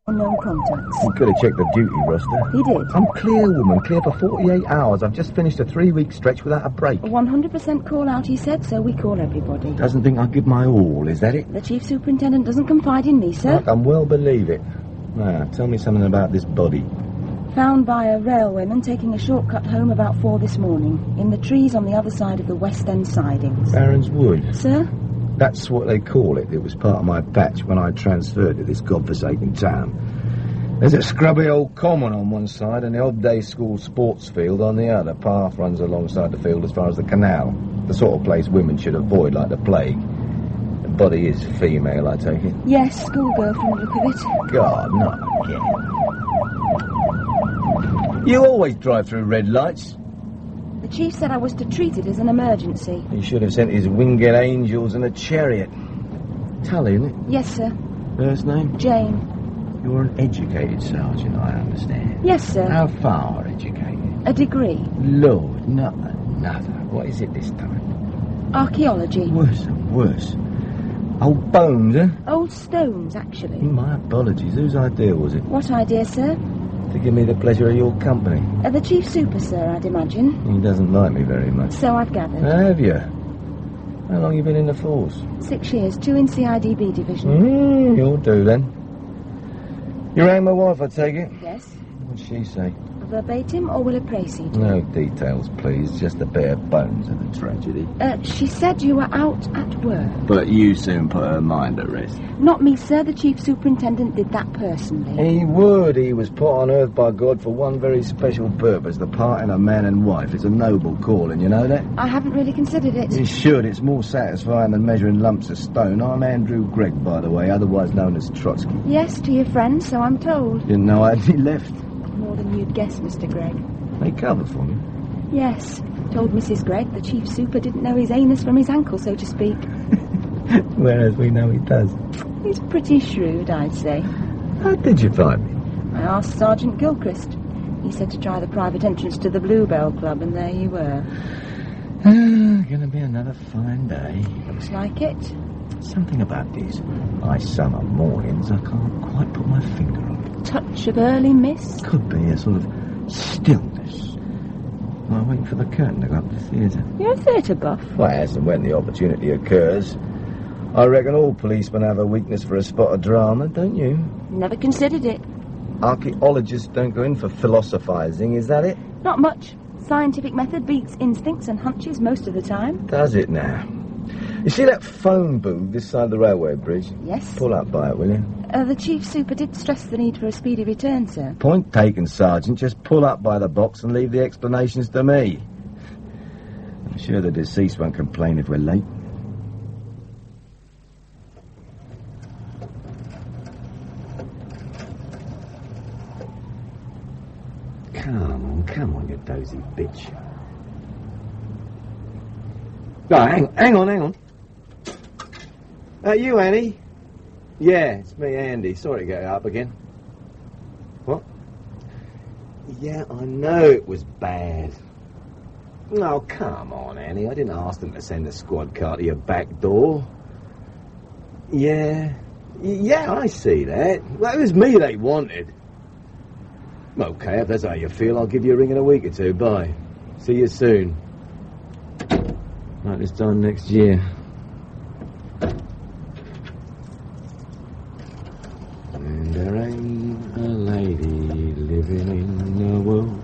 Unknown contacts. You could have checked the duty roster. He did. I'm clear, woman. Clear for 48 hours. I've just finished a 3-week stretch without a break. 100% call out, he said, so we call everybody. Doesn't think I give my all, is that it? The chief superintendent doesn't confide in me, sir. I can well believe it. Now, tell me something about this body. Found by a railwayman taking a shortcut home about 4 this morning, in the trees on the other side of the West End sidings. Baron's Wood. Sir? That's what they call it. It was part of my patch when I transferred to this godforsaken town. There's a scrubby old common on one side and the odd day school sports field on the other. Path runs alongside the field as far as the canal. The sort of place women should avoid like the plague. The body is female, I take it? Yes, schoolgirl from the look of it. God, not again. You always drive through red lights. The chief said I was to treat it as an emergency. He should have sent his winged angels in a chariot. Tully, isn't it? Yes, sir. First name? Jane. You're an educated sergeant, I understand. Yes, sir. How far educated? A degree. Lord, not another. What is it this time? Archaeology. Worse and worse. Old bones, eh? Old stones, actually. My apologies. Whose idea was it? What idea, sir? To give me the pleasure of your company. The chief super, sir, I'd imagine. He doesn't like me very much. So I've gathered. Have you? How long you been in the force? 6 years, 2 in CIDB division. You'll do then. You rang my wife, I take it? Yes. What'd she say? Verbatim, or will it proceed? No details, please. Just the bare bones of the tragedy. She said you were out at work. But you soon put her mind at rest. Not me, sir. The chief superintendent did that personally. He would. He was put on earth by God for one very special purpose, the parting of man and wife. It's a noble calling, you know that? I haven't really considered it. You should. It's more satisfying than measuring lumps of stone. I'm Andrew Gregg, by the way, otherwise known as Trotsky. Yes, to your friend, so I'm told. Didn't know I'd be left. More than you'd guess, Mr. Gregg. They covered for me? Yes. Told Mrs. Gregg the chief super didn't know his anus from his ankle, so to speak. Whereas we know he does. He's pretty shrewd, I'd say. How did you find me? I asked Sergeant Gilchrist. He said to try the private entrance to the Bluebell Club, and there you were. Gonna be another fine day. Looks like it. Something about these nice summer mornings I can't quite put my finger on. Touch of early mist? Could be a sort of stillness. While waiting for the curtain to go up the theatre. You're a theatre buff. Well, as and when the opportunity occurs. I reckon all policemen have a weakness for a spot of drama, don't you? Never considered it. Archaeologists don't go in for philosophising, is that it? Not much. Scientific method beats instincts and hunches most of the time. Does it now? You see that phone booth this side of the railway bridge? Yes. Pull up by it, will you? The chief super did stress the need for a speedy return, sir. Point taken, Sergeant. Just pull up by the box and leave the explanations to me. I'm sure the deceased won't complain if we're late. Come on, you dozy bitch. Oh, hang on. You, Annie? Yeah, it's me, Andy. Sorry to get up again. What? Yeah, I know it was bad. No, come on, Annie. I didn't ask them to send a squad car to your back door. Yeah, I see that. Well, it was me they wanted. Okay, if that's how you feel, I'll give you a ring in a week or two. Bye. See you soon. Like this time next year. And there ain't a lady living in the world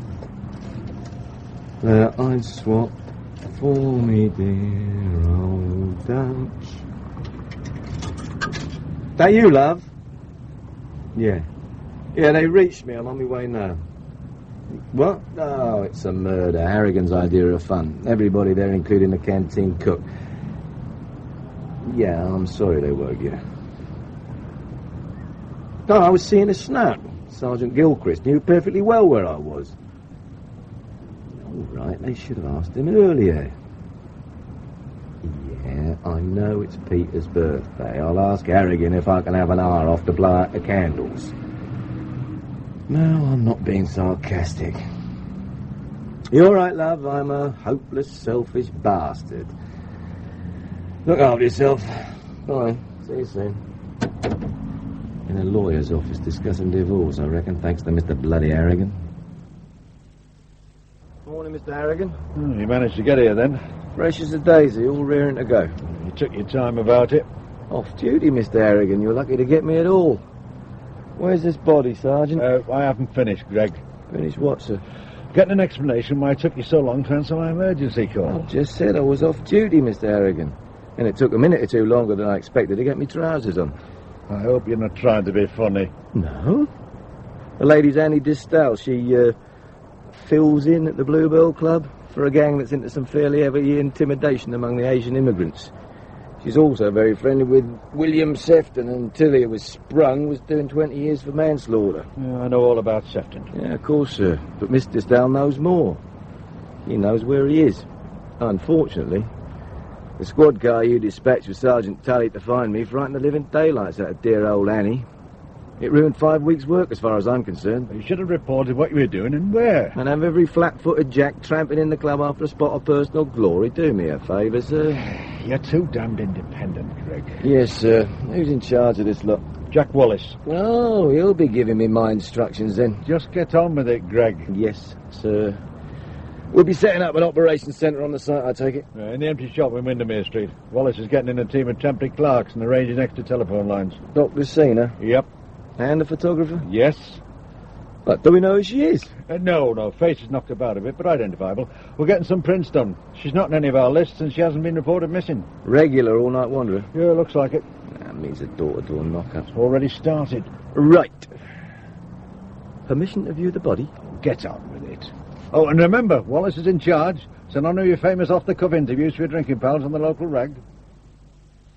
that I'd swap for me dear old Dutch. That you, love? Yeah. Yeah, they reached me. I'm on my way now. What? Oh, it's a murder. Harrigan's idea of fun. Everybody there, including the canteen cook. Yeah, I'm sorry they woke you. No, I was seeing a snap. Sergeant Gilchrist knew perfectly well where I was. All right, they should have asked him earlier. Yeah, I know it's Peter's birthday. I'll ask Harrigan if I can have an hour off to blow out the candles. No, I'm not being sarcastic. You all right, love? I'm a hopeless, selfish bastard. Look after yourself. Bye. See you soon. In a lawyer's office discussing divorce, I reckon, thanks to Mr. Bloody Harrigan. Morning, Mr. Harrigan. Oh, you managed to get here then? Fresh as a daisy, all rearing to go. You took your time about it. Off duty, Mr. Harrigan. You're lucky to get me at all. Where's this body, Sergeant? I haven't finished, Gregg. Finished what, sir? Getting an explanation why it took you so long to answer my emergency call. I just said I was off duty, Mr. Harrigan. And it took a minute or two longer than I expected to get me trousers on. I hope you're not trying to be funny. No. The lady's Annie Distal. She, fills in at the Bluebell Club for a gang that's into some fairly heavy intimidation among the Asian immigrants. She's also very friendly with William Sefton, and until he was sprung, was doing 20 years for manslaughter. Yeah, I know all about Sefton. Yeah, of course, sir. But Miss Distal knows more. He knows where he is. Unfortunately, the squad car you dispatched with Sergeant Tully to find me frightened the living daylights out of dear old Annie. It ruined 5 weeks' work as far as I'm concerned. You should have reported what you were doing and where. And have every flat-footed jack tramping in the club after a spot of personal glory. Do me a favour, sir. You're too damned independent, Gregg. Yes, sir. Who's in charge of this lot? Jack Wallace. Oh, he'll be giving me my instructions then. Just get on with it, Gregg. Yes, sir. We'll be setting up an operations centre on the site, I take it. In the empty shop in Windermere Street. Wallace is getting in a team of temporary clerks and arranging extra telephone lines. Doctor's seen her? Yep. And the photographer? Yes. But do we know who she is? No. Face is knocked about a bit, but identifiable. We're getting some prints done. She's not in any of our lists, and she hasn't been reported missing. Regular all-night wanderer? Yeah, looks like it. That means a door-to-door knock-up. Already started. Right. Permission to view the body? Get on with it. Oh, and remember, Wallace is in charge, so none of your famous off-the-cuff interviews for your drinking pals on the local rag.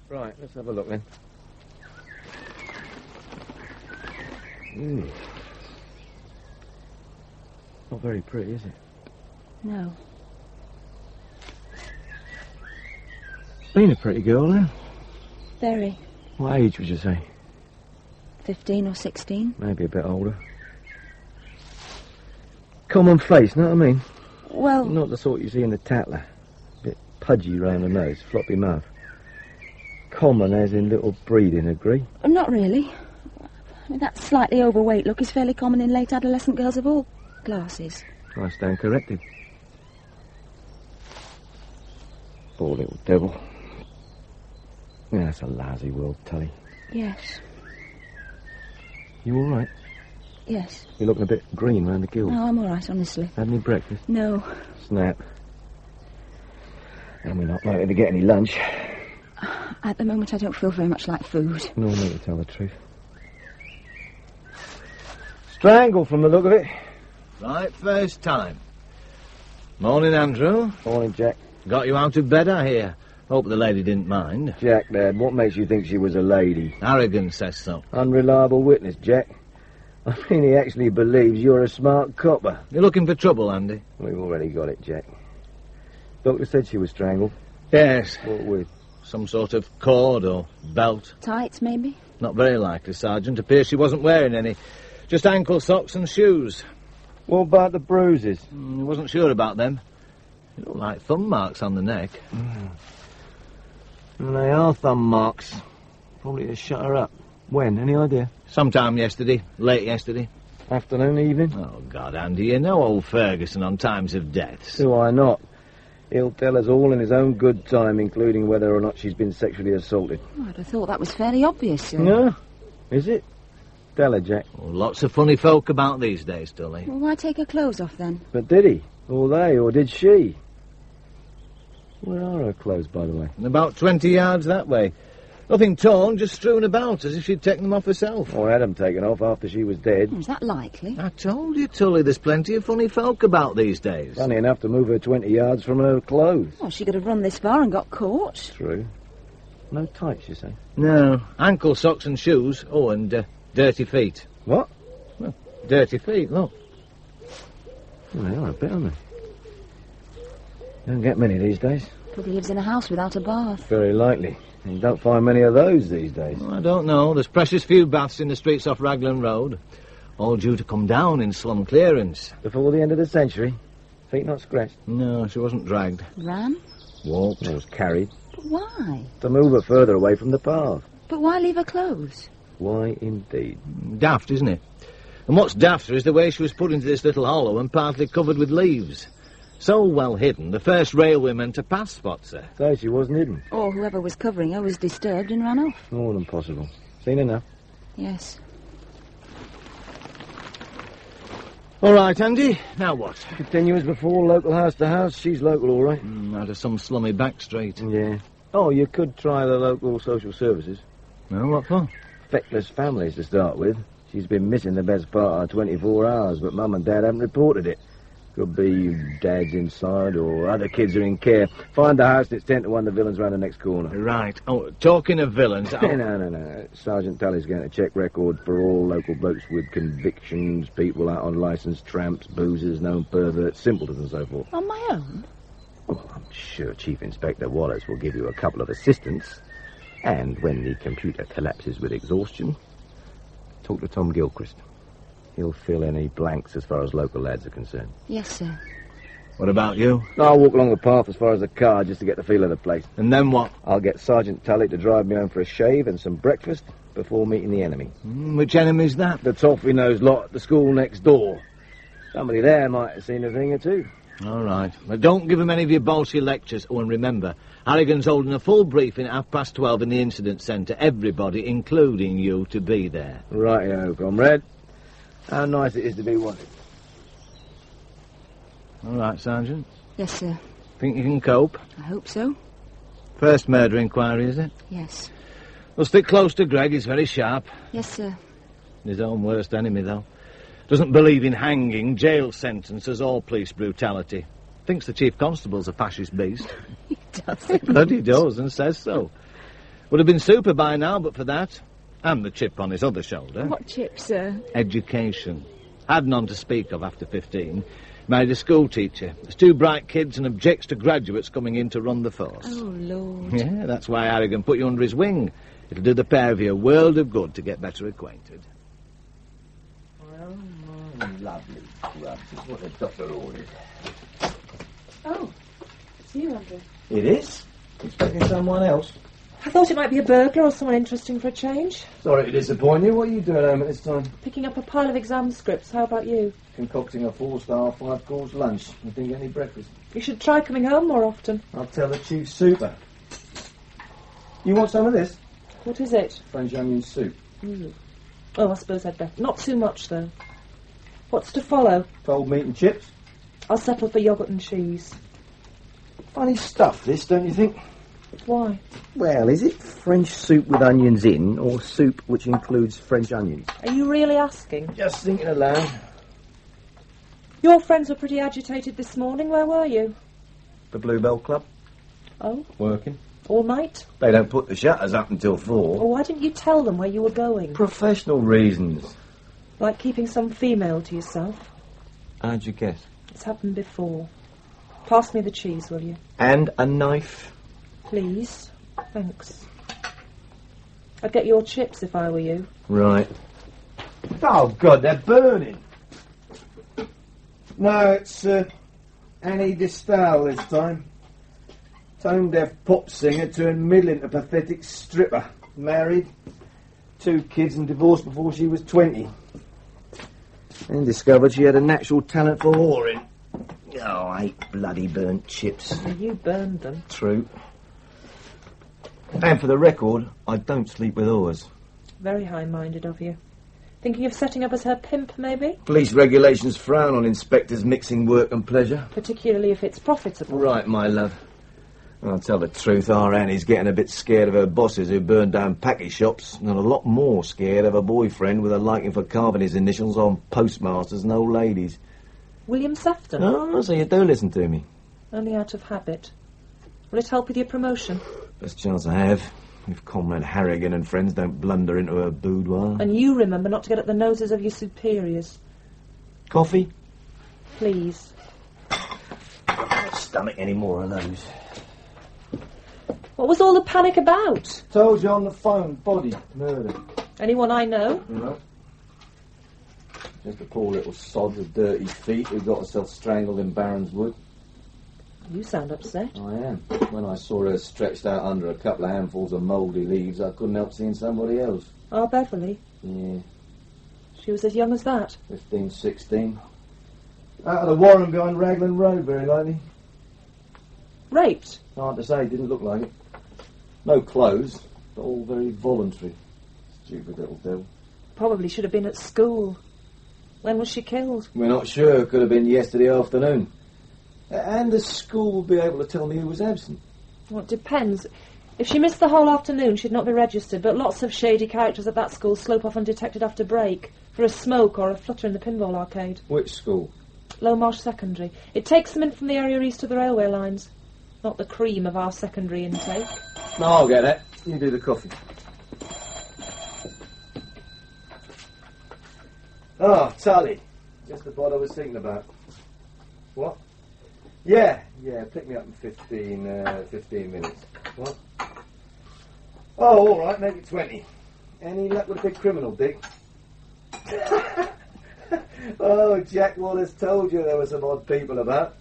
Right, let's have a look then. Not very pretty, is it? No. Been a pretty girl, then. Very. What age would you say? 15 or 16. Maybe a bit older. Common face, know what I mean? Well... Not the sort you see in the Tatler. Bit pudgy round the nose, floppy mouth. Common as in little breeding, agree? Not really. I mean, that slightly overweight look is fairly common in late adolescent girls of all classes. I stand corrected. Poor little devil. Yeah, it's a lousy world, Tully. Yes. You all right? Yes. You're looking a bit green round the gills. No, I'm all right, honestly. Had any breakfast? No. Snap. And we're not likely to get any lunch. At the moment, I don't feel very much like food. Nor me, to tell the truth. Strangled from the look of it. Right, first time. Morning, Andrew. Morning, Jack. Got you out of bed, I hear. Hope the lady didn't mind. Jack, Dad, what makes you think she was a lady? Harrigan says so. Unreliable witness, Jack. I mean, he actually believes you're a smart copper. You looking for trouble, Andy? We've already got it, Jack. Doctor said she was strangled. Yes. What with? Some sort of cord or belt. Tights, maybe? Not very likely, Sergeant. Appears she wasn't wearing any. Just ankle socks and shoes. What about the bruises? He wasn't sure about them. They look like thumb marks on the neck. And they are thumb marks. Probably to shut her up. When? Any idea? Sometime yesterday. Late yesterday. Afternoon, evening? Oh, God, Andy, you know old Ferguson on times of deaths. Do I not? He'll tell us all in his own good time, including whether or not she's been sexually assaulted. Oh, I'd have thought that was fairly obvious, sir. No? Is it? Tell her, Jack. Oh, lots of funny folk about these days, Tully. Well, why take her clothes off, then? But did he? Or they? Or did she? Where are her clothes, by the way? About 20 yards that way. Nothing torn, just strewn about, as if she'd taken them off herself. Or had them taken off after she was dead. Is that likely? I told you, Tully, there's plenty of funny folk about these days. Funny enough to move her 20 yards from her clothes. Well, she could have run this far and got caught. True. No tights, you say? No. Ankle socks and shoes. Oh, and dirty feet. What? Well, dirty feet, look. Well, they are a bit, aren't they? Don't get many these days. Probably lives in a house without a bath. Very likely. You don't find many of those these days. Well, I don't know. There's precious few baths in the streets off Raglan Road. All due to come down in slum clearance. Before the end of the century? Feet not scratched? No, she wasn't dragged. Ran? Walked. Or was carried. But why? To move her further away from the path. But why leave her clothes? Why, indeed. Daft, isn't it? And what's dafter is the way she was put into this little hollow and partly covered with leaves. So well hidden, the first railwayman to pass spots her. So she wasn't hidden. Or whoever was covering her was disturbed and ran off. More than possible. Seen enough? Yes. All right, Andy, now what? Continue as before, local house to house. She's local, all right. Out of some slummy back street. Yeah. Oh, you could try the local social services. No, what for? Feckless families to start with. She's been missing the best part of 24 hours, but Mum and Dad haven't reported it. Could be Dad's inside or other kids are in care. Find the house that's 10 to 1, the villain's round the next corner. Right. Oh, talking of villains... No. Sergeant Tully's going to check record for all local blokes with convictions, people out on licence, tramps, boozers, known perverts, simpletons and so forth. On my own? Well, I'm sure Chief Inspector Wallace will give you a couple of assistants. And when the computer collapses with exhaustion, talk to Tom Gilchrist. He'll fill any blanks as far as local lads are concerned. Yes, sir. What about you? I'll walk along the path as far as the car just to get the feel of the place. And then what? I'll get Sergeant Tully to drive me home for a shave and some breakfast before meeting the enemy. Which enemy's that? The toffee-nosed lot at the school next door. Somebody there might have seen a thing or two. All right. But don't give him any of your bolshy lectures. Oh, and remember, Harrigan's holding a full briefing at 12:30 in the incident centre. Everybody, including you, to be there. Righty-o, comrade. How nice it is to be wanted. All right, Sergeant. Yes, sir. Think you can cope? I hope so. First murder inquiry, is it? Yes. Well, stick close to Gregg. He's very sharp. Yes, sir. His own worst enemy, though. Doesn't believe in hanging, jail sentences, or police brutality. Thinks the chief constable's a fascist beast. He doesn't. Bloody does, and says so. Would have been super by now, but for that. And the chip on his other shoulder. What chip, sir? Education. Had none to speak of after 15. Married a school teacher. There's 2 bright kids and objects to graduates coming in to run the force. Oh, Lord. Yeah, that's why Harrigan put you under his wing. It'll do the pair of you a world of good to get better acquainted. Well, lovely grub. Just what the doctor ordered. Oh, it's you, Andrew. It is? Expecting someone else? I thought it might be a burglar or someone interesting for a change. Sorry to disappoint you. What are you doing home at this time? Picking up a pile of exam scripts. How about you? Concocting a 4-star, 5-course lunch. You didn't get any breakfast. You should try coming home more often. I'll tell the chief super. You want some of this? What is it? French onion soup. Oh, I suppose I'd better. Not too much, though. What's to follow? Cold meat and chips. I'll settle for yoghurt and cheese. Funny stuff, this, don't you think? Why? Well, is it French soup with onions in, or soup which includes French onions? Are you really asking? Just thinking aloud. Your friends were pretty agitated this morning. Where were you? The Bluebell Club. Oh? Working. All night? They don't put the shutters up until 4. Or why didn't you tell them where you were going? Professional reasons. Like keeping some female to yourself? How'd you guess? It's happened before. Pass me the cheese, will you? And a knife. Please. Thanks. I'd get your chips if I were you. Right. Oh, God, they're burning. No, it's Annie Distal this time. Tone-deaf pop singer turned middling to pathetic stripper. Married, 2 kids and divorced before she was 20. And discovered she had a natural talent for whoring. Oh, I hate bloody burnt chips. You burned them. True. And for the record, I don't sleep with whores. Very high-minded of you. Thinking of setting up as her pimp, maybe? Police regulations frown on inspectors mixing work and pleasure. Particularly if it's profitable. Right, my love. I'll tell the truth, our Annie's getting a bit scared of her bosses who burn down package shops, and a lot more scared of a boyfriend with a liking for carving his initials on postmasters and old ladies. William Sefton? Oh, so you do listen to me. Only out of habit. Will it help with your promotion? Best chance I have. If Comrade Harrigan and friends don't blunder into her boudoir. And you remember not to get at the noses of your superiors. Coffee? Please. I don't stomach any more of those. What was all the panic about? Told you on the phone, body, murder. Anyone I know? No. Just a poor little sod with dirty feet who got herself strangled in Barron's Wood. You sound upset. I am. When I saw her stretched out under a couple of handfuls of mouldy leaves, I couldn't help seeing somebody else. Our Beverly? Yeah. She was as young as that? 15, 16. Out of the warren behind Raglan Road, very likely. Raped? Hard to say, didn't look like it. No clothes, but all very voluntary. Stupid little devil. Probably should have been at school. When was she killed? We're not sure. Could have been yesterday afternoon. And the school will be able to tell me who was absent. Well, it depends. If she missed the whole afternoon, she'd not be registered, but lots of shady characters at that school slope off undetected after break, for a smoke or a flutter in the pinball arcade. Which school? Low Marsh Secondary. It takes them in from the area east of the railway lines. Not the cream of our secondary intake. No, I'll get it. You do the coffee. Oh, Tully. Just the bod I was thinking about. What? Yeah, pick me up in 15 minutes. What? Oh, all right, make it 20. Any luck with a big criminal, Dick? Oh, Jack Wallace told you there were some odd people about.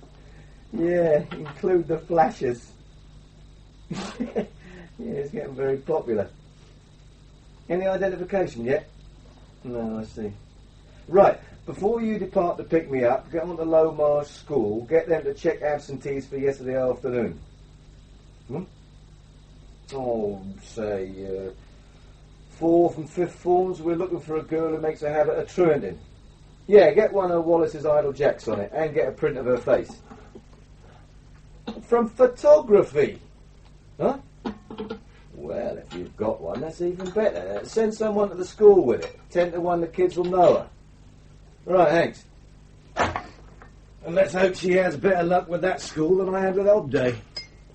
Yeah, include the flashers. Yeah, it's getting very popular. Any identification yet? No, I see. Right, before you depart to pick me up, get on to Low Marsh School, get them to check absentees for yesterday afternoon. Oh, say, 4th and 5th forms, we're looking for a girl who makes a habit of truanting. Yeah, get one of Wallace's idle jacks on it, and get a print of her face. From photography? Huh? Well, if you've got one, that's even better. Send someone to the school with it. 10 to 1 the kids will know her. Right, thanks. And let's hope she has better luck with that school than I had with Odd Day.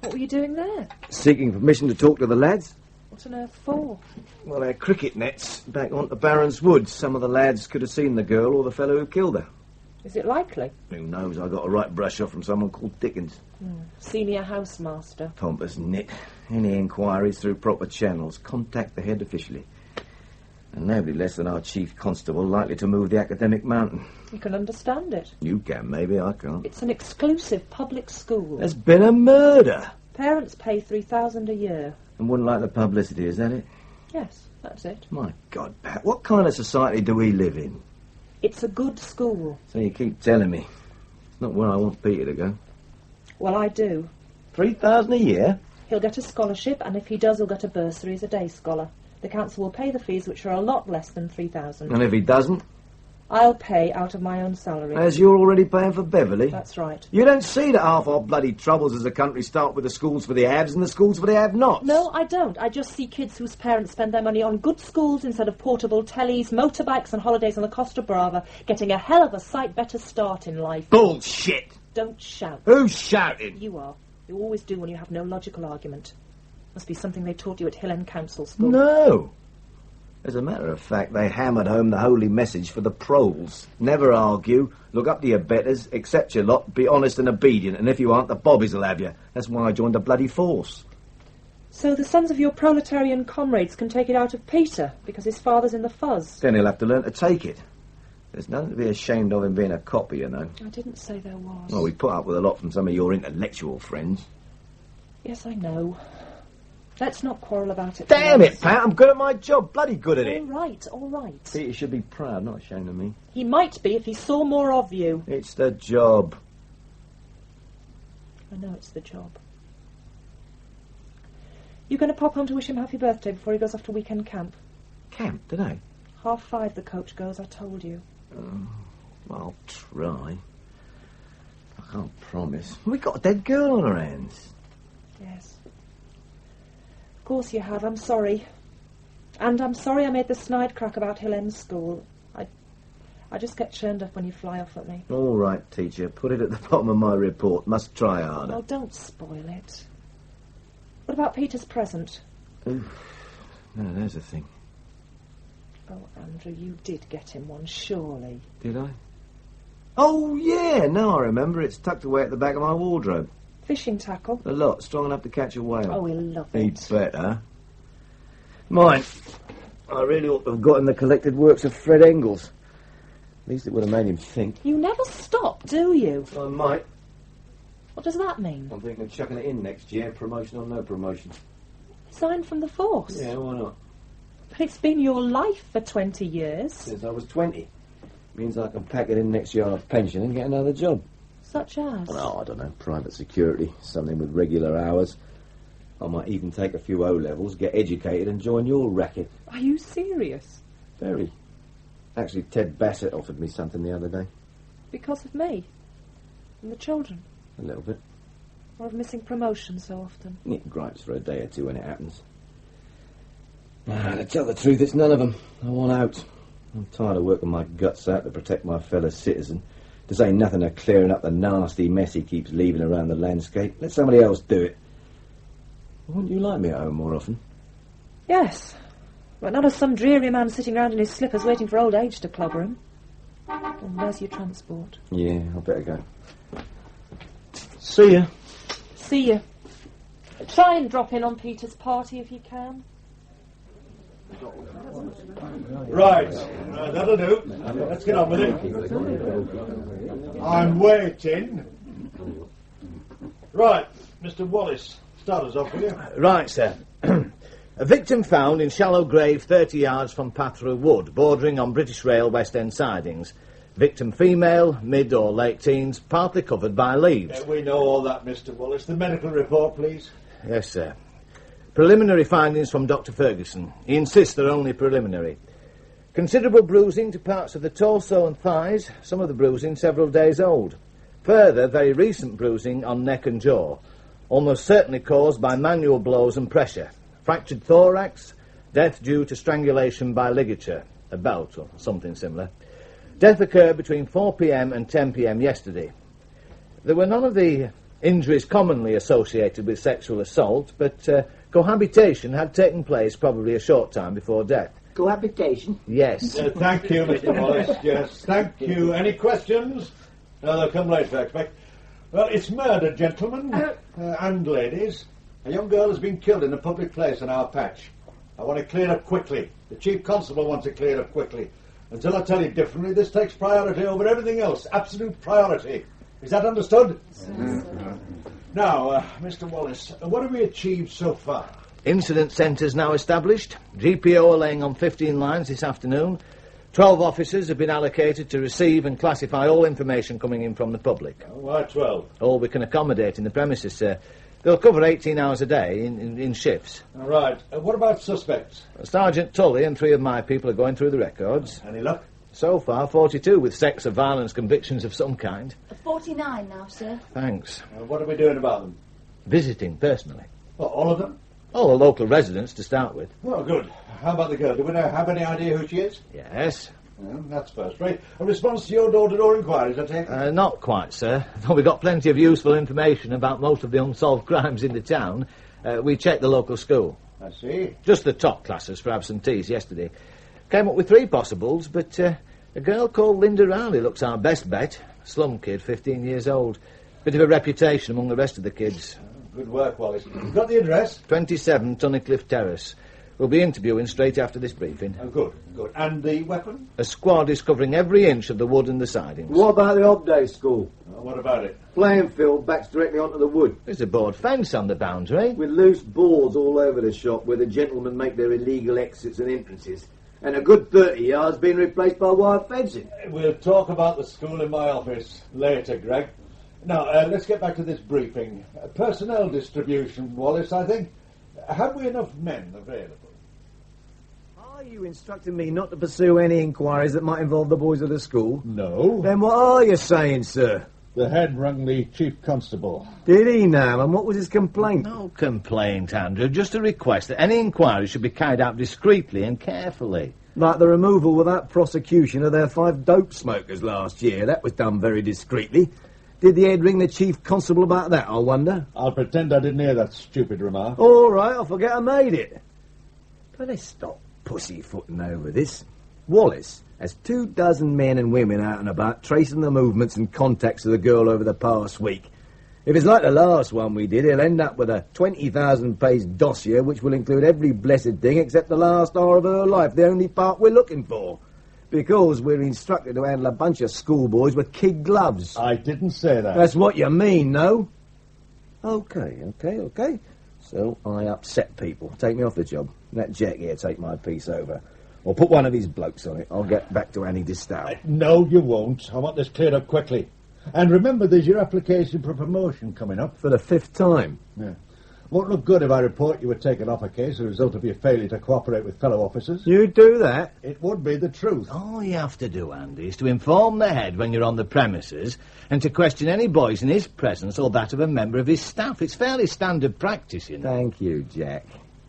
What were you doing there? Seeking permission to talk to the lads. What on earth for? Well, they're cricket nets back onto Barron's Wood. Some of the lads could have seen the girl or the fellow who killed her. Is it likely? Who knows? I got a right brush off from someone called Dickens. Senior housemaster. Pompous nit. Any inquiries through proper channels. Contact the head officially. And nobody less than our chief constable likely to move the academic mountain. You can understand it. You can, maybe. I can't. It's an exclusive public school. There's been a murder. Parents pay $3,000 a year. And wouldn't like the publicity, is that it? Yes, that's it. My God, Pat, what kind of society do we live in? It's a good school. So you keep telling me. It's not where I want Peter to go. Well, I do. $3,000 a year? He'll get a scholarship, and if he does, he'll get a bursary as a day scholar. The council will pay the fees, which are a lot less than $3,000. And if he doesn't? I'll pay out of my own salary. As you're already paying for Beverly? That's right. You don't see that half our bloody troubles as a country start with the schools for the haves and the schools for the have-nots? No, I don't. I just see kids whose parents spend their money on good schools instead of portable tellies, motorbikes and holidays on the Costa Brava, getting a hell of a sight better start in life. Bullshit! Don't shout. Who's shouting? You are. You always do when you have no logical argument. Must be something they taught you at Hill End Council School. No. As a matter of fact, they hammered home the holy message for the proles. Never argue, look up to your betters, accept your lot, be honest and obedient, and if you aren't, the bobbies will have you. That's why I joined the bloody force. So the sons of your proletarian comrades can take it out of Peter, because his father's in the fuzz? Then he'll have to learn to take it. There's nothing to be ashamed of in being a copper, you know. I didn't say there was. Well, we put up with a lot from some of your intellectual friends. Yes, I know. Let's not quarrel about it. Damn it, Pat, I'm good at my job. Bloody good at it. All right. Peter should be proud, not ashamed of me. He might be if he saw more of you. It's the job. I know it's the job. You going to pop home to wish him happy birthday before he goes off to weekend camp? Camp, today? 5:30 the coach goes, I told you. I'll try. I can't promise. We've got a dead girl on our hands. Yes. Of course you have, I'm sorry. And I'm sorry I made the snide crack about Hill End School. I just get churned up when you fly off at me. All right, teacher. Put it at the bottom of my report. Must try harder. Oh, don't spoil it. What about Peter's present? Oof. No, there's a thing. Oh, Andrew, you did get him one, surely. Did I? Oh, yeah. No, I remember. It's tucked away at the back of my wardrobe. Fishing tackle? A lot. Strong enough to catch a whale. Oh, he'll love it. He'd better. Mine. I really ought to have gotten the collected works of Fred Engels. At least it would have made him think. You never stop, do you? I might. What does that mean? I'm thinking of chucking it in next year, promotion or no promotion. Resign from the force? Yeah, why not? But it's been your life for 20 years. Since I was 20. Means I can pack it in next year on a pension and get another job. Such as? Well, I don't know, private security, something with regular hours. I might even take a few O-levels, get educated and join your racket. Are you serious? Very. Actually, Ted Bassett offered me something the other day. Because of me? And the children? A little bit. Or of missing promotion so often? It gripes for a day or two when it happens. To tell the truth, it's none of them. I want out. I'm tired of working my guts out to protect my fellow citizen. To say nothing of clearing up the nasty mess he keeps leaving around the landscape. Let somebody else do it. Wouldn't you like me at home more often? Yes. But not as some dreary man sitting round in his slippers waiting for old age to clobber him. And where's your transport? Yeah, I'll better go. See ya. See you. Try and drop in on Peter's party if you can. Right, that'll do. Let's get on with it. I'm waiting. Right, Mr. Wallace, start us off, will you? Right, sir. A victim found in shallow grave 30 yards from Pathrow Wood, bordering on British Rail West End sidings. Victim female, mid or late teens, partly covered by leaves. We know all that, Mr. Wallace. The medical report, please. Yes, sir. Preliminary findings from Dr. Ferguson. He insists they're only preliminary. Considerable bruising to parts of the torso and thighs, some of the bruising several days old. Further, very recent bruising on neck and jaw, almost certainly caused by manual blows and pressure. Fractured thorax, death due to strangulation by ligature, a belt or something similar. Death occurred between 4 p.m. and 10 p.m. yesterday. There were none of the injuries commonly associated with sexual assault, but cohabitation had taken place probably a short time before death. Cohabitation? Yes. Thank you, Mr. Wallace. Yes, thank you. Any questions? No, they'll come later, I expect. Well, it's murder, gentlemen and ladies. A young girl has been killed in a public place in our patch. I want it cleared up quickly. The Chief Constable wants it cleared up quickly. Until I tell you differently, this takes priority over everything else. Absolute priority. Is that understood? Now, Mr. Wallace, what have we achieved so far? Incident centres now established. GPO are laying on 15 lines this afternoon. 12 officers have been allocated to receive and classify all information coming in from the public. Why 12? All we can accommodate in the premises, sir. They'll cover 18 hours a day in shifts. All right. What about suspects? Sergeant Tully and 3 of my people are going through the records. Any luck? So far, 42 with sex or violence convictions of some kind. 49 now, sir. Thanks. What are we doing about them? Visiting, personally. Well, all of them? All the local residents to start with. Well, good. How about the girl? Do we have any idea who she is? Yes. Well, that's first rate. A response to your door-to-door inquiries, I take it? Not quite, sir. Though we got plenty of useful information about most of the unsolved crimes in the town. We checked the local school. I see. Just the top classes for absentees yesterday. Came up with 3 possibles, but a girl called Linda Rowley looks our best bet. Slum kid, 15 years old. Bit of a reputation among the rest of the kids. Good work, Wallace. You've got the address? 27 Tunnicliffe Terrace. We'll be interviewing straight after this briefing. Oh, good, good. And the weapon? A squad is covering every inch of the wood and the sidings. What about the Obday school? What about it? Playing field backs directly onto the wood, There's a board fence on the boundary. with loose boards all over the shop where the gentlemen make their illegal exits and entrances. And a good 30 yards being replaced by wire fencing. We'll talk about the school in my office later, Greg. Now, let's get back to this briefing. Personnel distribution, Wallace, I think. Have we enough men available? Are you instructing me not to pursue any inquiries that might involve the boys of the school? No. Then what are you saying, sir? The head rang the Chief Constable. Did he now? And what was his complaint? No complaint, Andrew. Just a request that any inquiry should be carried out discreetly and carefully. Like the removal without prosecution of their 5 dope smokers last year. That was done very discreetly. Did the head ring the Chief Constable about that, I wonder? I'll pretend I didn't hear that stupid remark. All right, I'll forget I made it. But let's stop pussyfooting over this. Wallace has 24 men and women out and about tracing the movements and contacts of the girl over the past week. If it's like the last one we did, he'll end up with a 20,000-page dossier which will include every blessed thing except the last hour of her life, the only part we're looking for. Because we're instructed to handle a bunch of schoolboys with kid gloves. I didn't say that. That's what you mean, no? Okay. So I upset people. Take me off the job. Let Jack here take my piece over. Or put one of his blokes on it. I'll get back to Annie Distow. No, you won't. I want this cleared up quickly. And remember, there's your application for promotion coming up. For the 5th time. Yeah. Won't look good if I report you were taken off a case as a result of your failure to cooperate with fellow officers. You do that? It would be the truth. All you have to do, Andy, is to inform the head when you're on the premises and to question any boys in his presence or that of a member of his staff. It's fairly standard practice, you know. Thank you, Jack.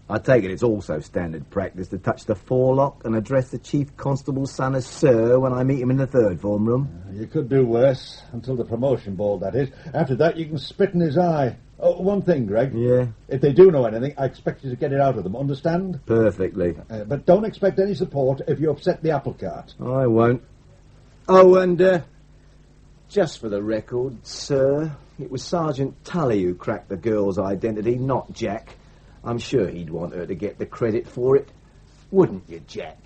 I take it it's also standard practice to touch the forelock and address the Chief Constable's son as Sir when I meet him in the 3rd form room. You could do worse, until the promotion ball, that is. After that, you can spit in his eye. Oh, one thing, Greg. Yeah? If they do know anything, I expect you to get it out of them, understand? Perfectly. But don't expect any support if you upset the apple cart. I won't. Oh, and, just for the record, sir, it was Sergeant Tully who cracked the girl's identity, not Jack. I'm sure he'd want her to get the credit for it. Wouldn't you, Jack?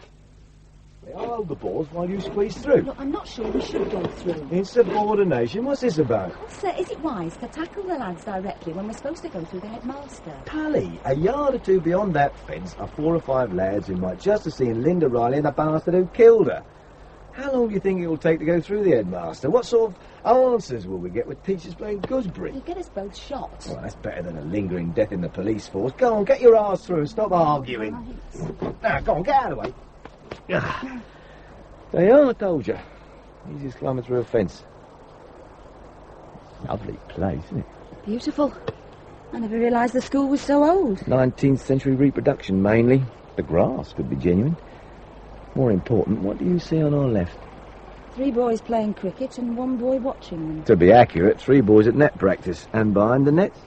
I'll hold the balls while you squeeze through. Look, I'm not sure we should go through. Insubordination? What's this about? Oh, sir, is it wise to tackle the lads directly when we're supposed to go through the headmaster? Tully, a yard or two beyond that fence are 4 or 5 lads who might just have seen Linda Riley and the bastard who killed her. How long do you think it will take to go through the headmaster? What sort of answers will we get with teachers playing gooseberry? You'll get us both shot. Well, that's better than a lingering death in the police force. Go on, get your arse through and stop arguing. Right. Now, go on, get out of the way. There you are, I told you. Easiest climbing through a fence. Lovely place, isn't it? Beautiful. I never realised the school was so old. 19th century reproduction, mainly. The grass could be genuine. More important, what do you see on our left? 3 boys playing cricket and 1 boy watching them. To be accurate, 3 boys at net practice. And behind the nets?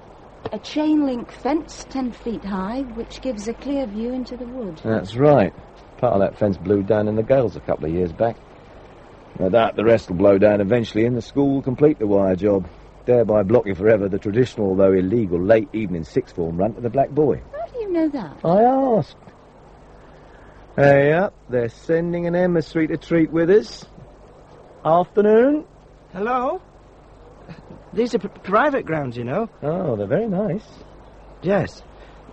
A chain-link fence 10 feet high, which gives a clear view into the wood. That's right. Part of that fence blew down in the gales a couple of years back. No doubt the rest will blow down eventually and the school will complete the wire job, thereby blocking forever the traditional, though illegal, late evening 6th form run to the Black Boy. How do you know that? I asked. Hey up, they're sending an emissary to treat with us. Afternoon. Hello? These are private grounds, you know. Oh, they're very nice. Yes.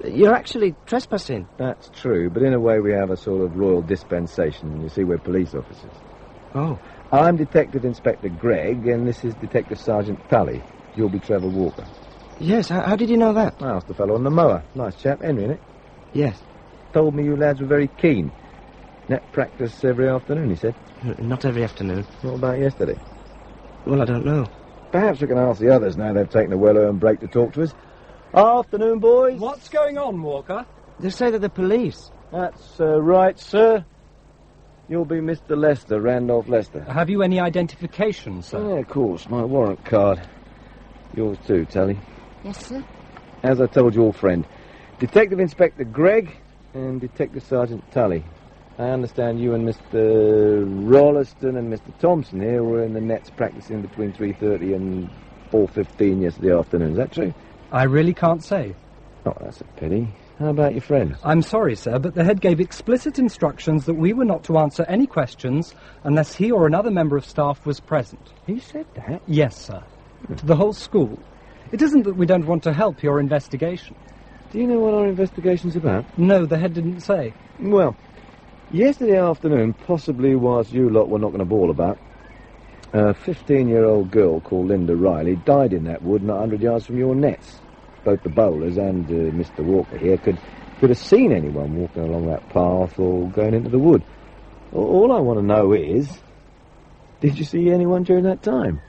You're actually trespassing. That's true, but in a way we have a sort of royal dispensation. You see, we're police officers. Oh. I'm Detective Inspector Gregg, and this is Detective Sergeant Tully. You'll be Trevor Walker. Yes, how did you know that? I asked the fellow on the mower. Nice chap, Henry, innit? Yes. Told me you lads were very keen. Net practice every afternoon, he said. Not every afternoon. What about yesterday? Well, I don't know. Perhaps we can ask the others now they've taken a well-earned break to talk to us. Afternoon, boys. What's going on, Walker? They say they're the police. That's right, sir. You'll be Mr. Lester, Randolph Lester. Have you any identification, sir? Yeah, of course, my warrant card. Yours too, Tully. Yes, sir. As I told your friend, Detective Inspector Gregg and Detective Sergeant Tully. I understand you and Mr. Rolliston and Mr. Thompson here were in the nets practicing between 3:30 and 4:15 yesterday afternoon. Is that true? I really can't say. Oh, that's a pity. How about your friends? I'm sorry, sir, but the head gave explicit instructions that we were not to answer any questions unless he or another member of staff was present. He said that? Yes, sir. To the whole school. It isn't that we don't want to help your investigation. Do you know what our investigation's about? No, the head didn't say. Well, yesterday afternoon, possibly whilst you lot were knocking a ball about, a 15-year-old girl called Linda Riley died in that wood not 100 yards from your nets. Both the bowlers and Mr. Walker here could have seen anyone walking along that path or going into the wood. All I want to know is, did you see anyone during that time?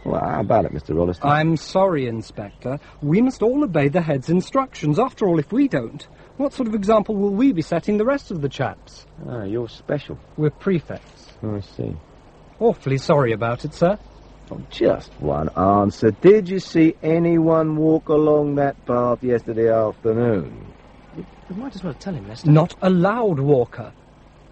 Well, how about it, Mr. Rolliston? I'm sorry, Inspector. We must all obey the head's instructions. After all, if we don't, what sort of example will we be setting the rest of the chaps? Ah, you're special. We're prefects. Oh, I see. Awfully sorry about it, sir. Oh, just one answer. Did you see anyone walk along that path yesterday afternoon? We might as well tell him, Lester. Not allowed, Walker.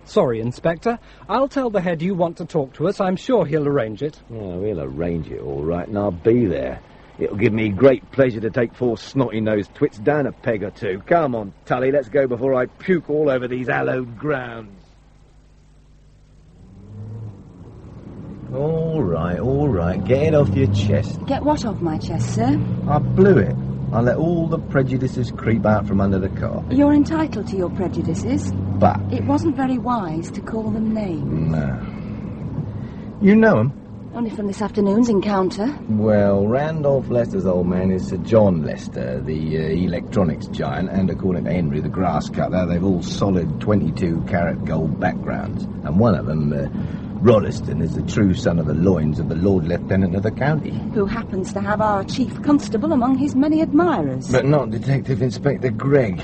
Sorry, Inspector. I'll tell the head you want to talk to us. I'm sure he'll arrange it. Oh, he'll arrange it all right, and I'll be there. It'll give me great pleasure to take 4 snotty-nosed twits down a peg or two. Come on, Tully, let's go before I puke all over these hallowed grounds. All right. right. Get it off your chest. Get what off my chest, sir? I blew it. I let all the prejudices creep out from under the carpet. You're entitled to your prejudices. But... It wasn't very wise to call them names. No. You know him? Only from this afternoon's encounter. Well, Randolph Lester's old man is Sir John Lester, the electronics giant, and according to Henry, the grass cutter, they've all solid 22-carat gold backgrounds. And one of them, Roddeston, is the true son of the loins of the Lord Lieutenant of the county. Who happens to have our chief constable among his many admirers. But not Detective Inspector Gregg.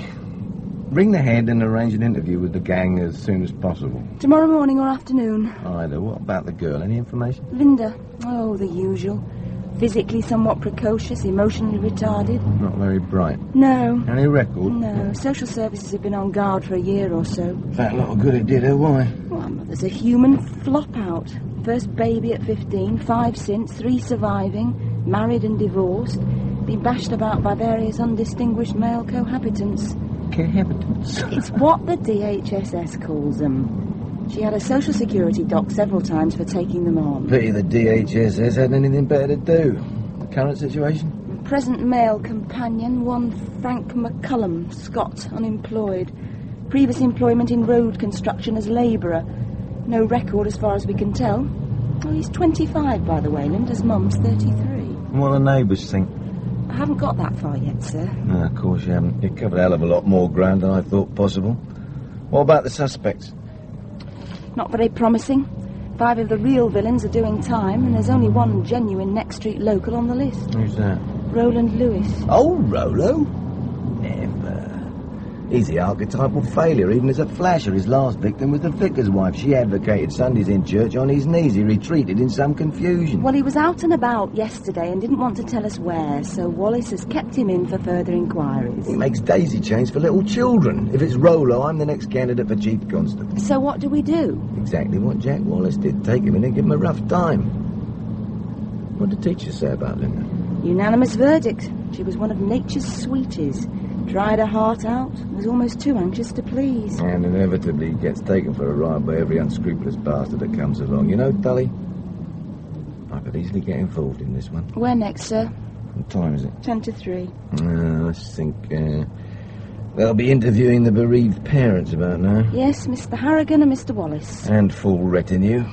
Ring the head and arrange an interview with the gang as soon as possible. Tomorrow morning or afternoon. Either. What about the girl? Any information? Linda. Oh, the usual. Physically somewhat precocious, emotionally retarded. Not very bright. No. Any record? No. Social services have been on guard for a year or so. That lot of good it did her. Why? Well, mother's a human flop out. First baby at 15, 5 since, 3 surviving, married and divorced. Been bashed about by various undistinguished male cohabitants. It's what the DHSS calls them. She had a social security doc several times for taking them on. Pity the DHSS had anything better to do. The current situation? Present male companion, one Frank McCullum, Scot, unemployed. Previous employment in road construction as labourer. No record as far as we can tell. Oh, he's 25, by the way. Linda's mum's 33. What do the neighbours think? I haven't got that far yet, sir. No, of course you haven't. You covered a hell of a lot more ground than I thought possible. What about the suspects? Not very promising. 5 of the real villains are doing time, and there's only one genuine next street local on the list. Who's that? Roland Lewis. Oh, Rolo? Never. He's the archetypal failure, even as a flasher. His last victim was the vicar's wife. She advocated Sundays in church on his knees. He retreated in some confusion. Well, he was out and about yesterday and didn't want to tell us where, so Wallace has kept him in for further inquiries. He makes daisy chains for little children. If it's Rolo, I'm the next candidate for chief constable. So what do we do? Exactly what Jack Wallace did. Take him in and give him a rough time. What did the teacher say about Linda? Unanimous verdict. She was one of nature's sweeties. Dried her heart out, was almost too anxious to please. And inevitably gets taken for a ride by every unscrupulous bastard that comes along. You know, Tully, I could easily get involved in this one. Where next, sir? What time is it? 10 to 3. I think they'll be interviewing the bereaved parents about now. Yes, Mr. Harrigan and Mr. Wallace. And full retinue.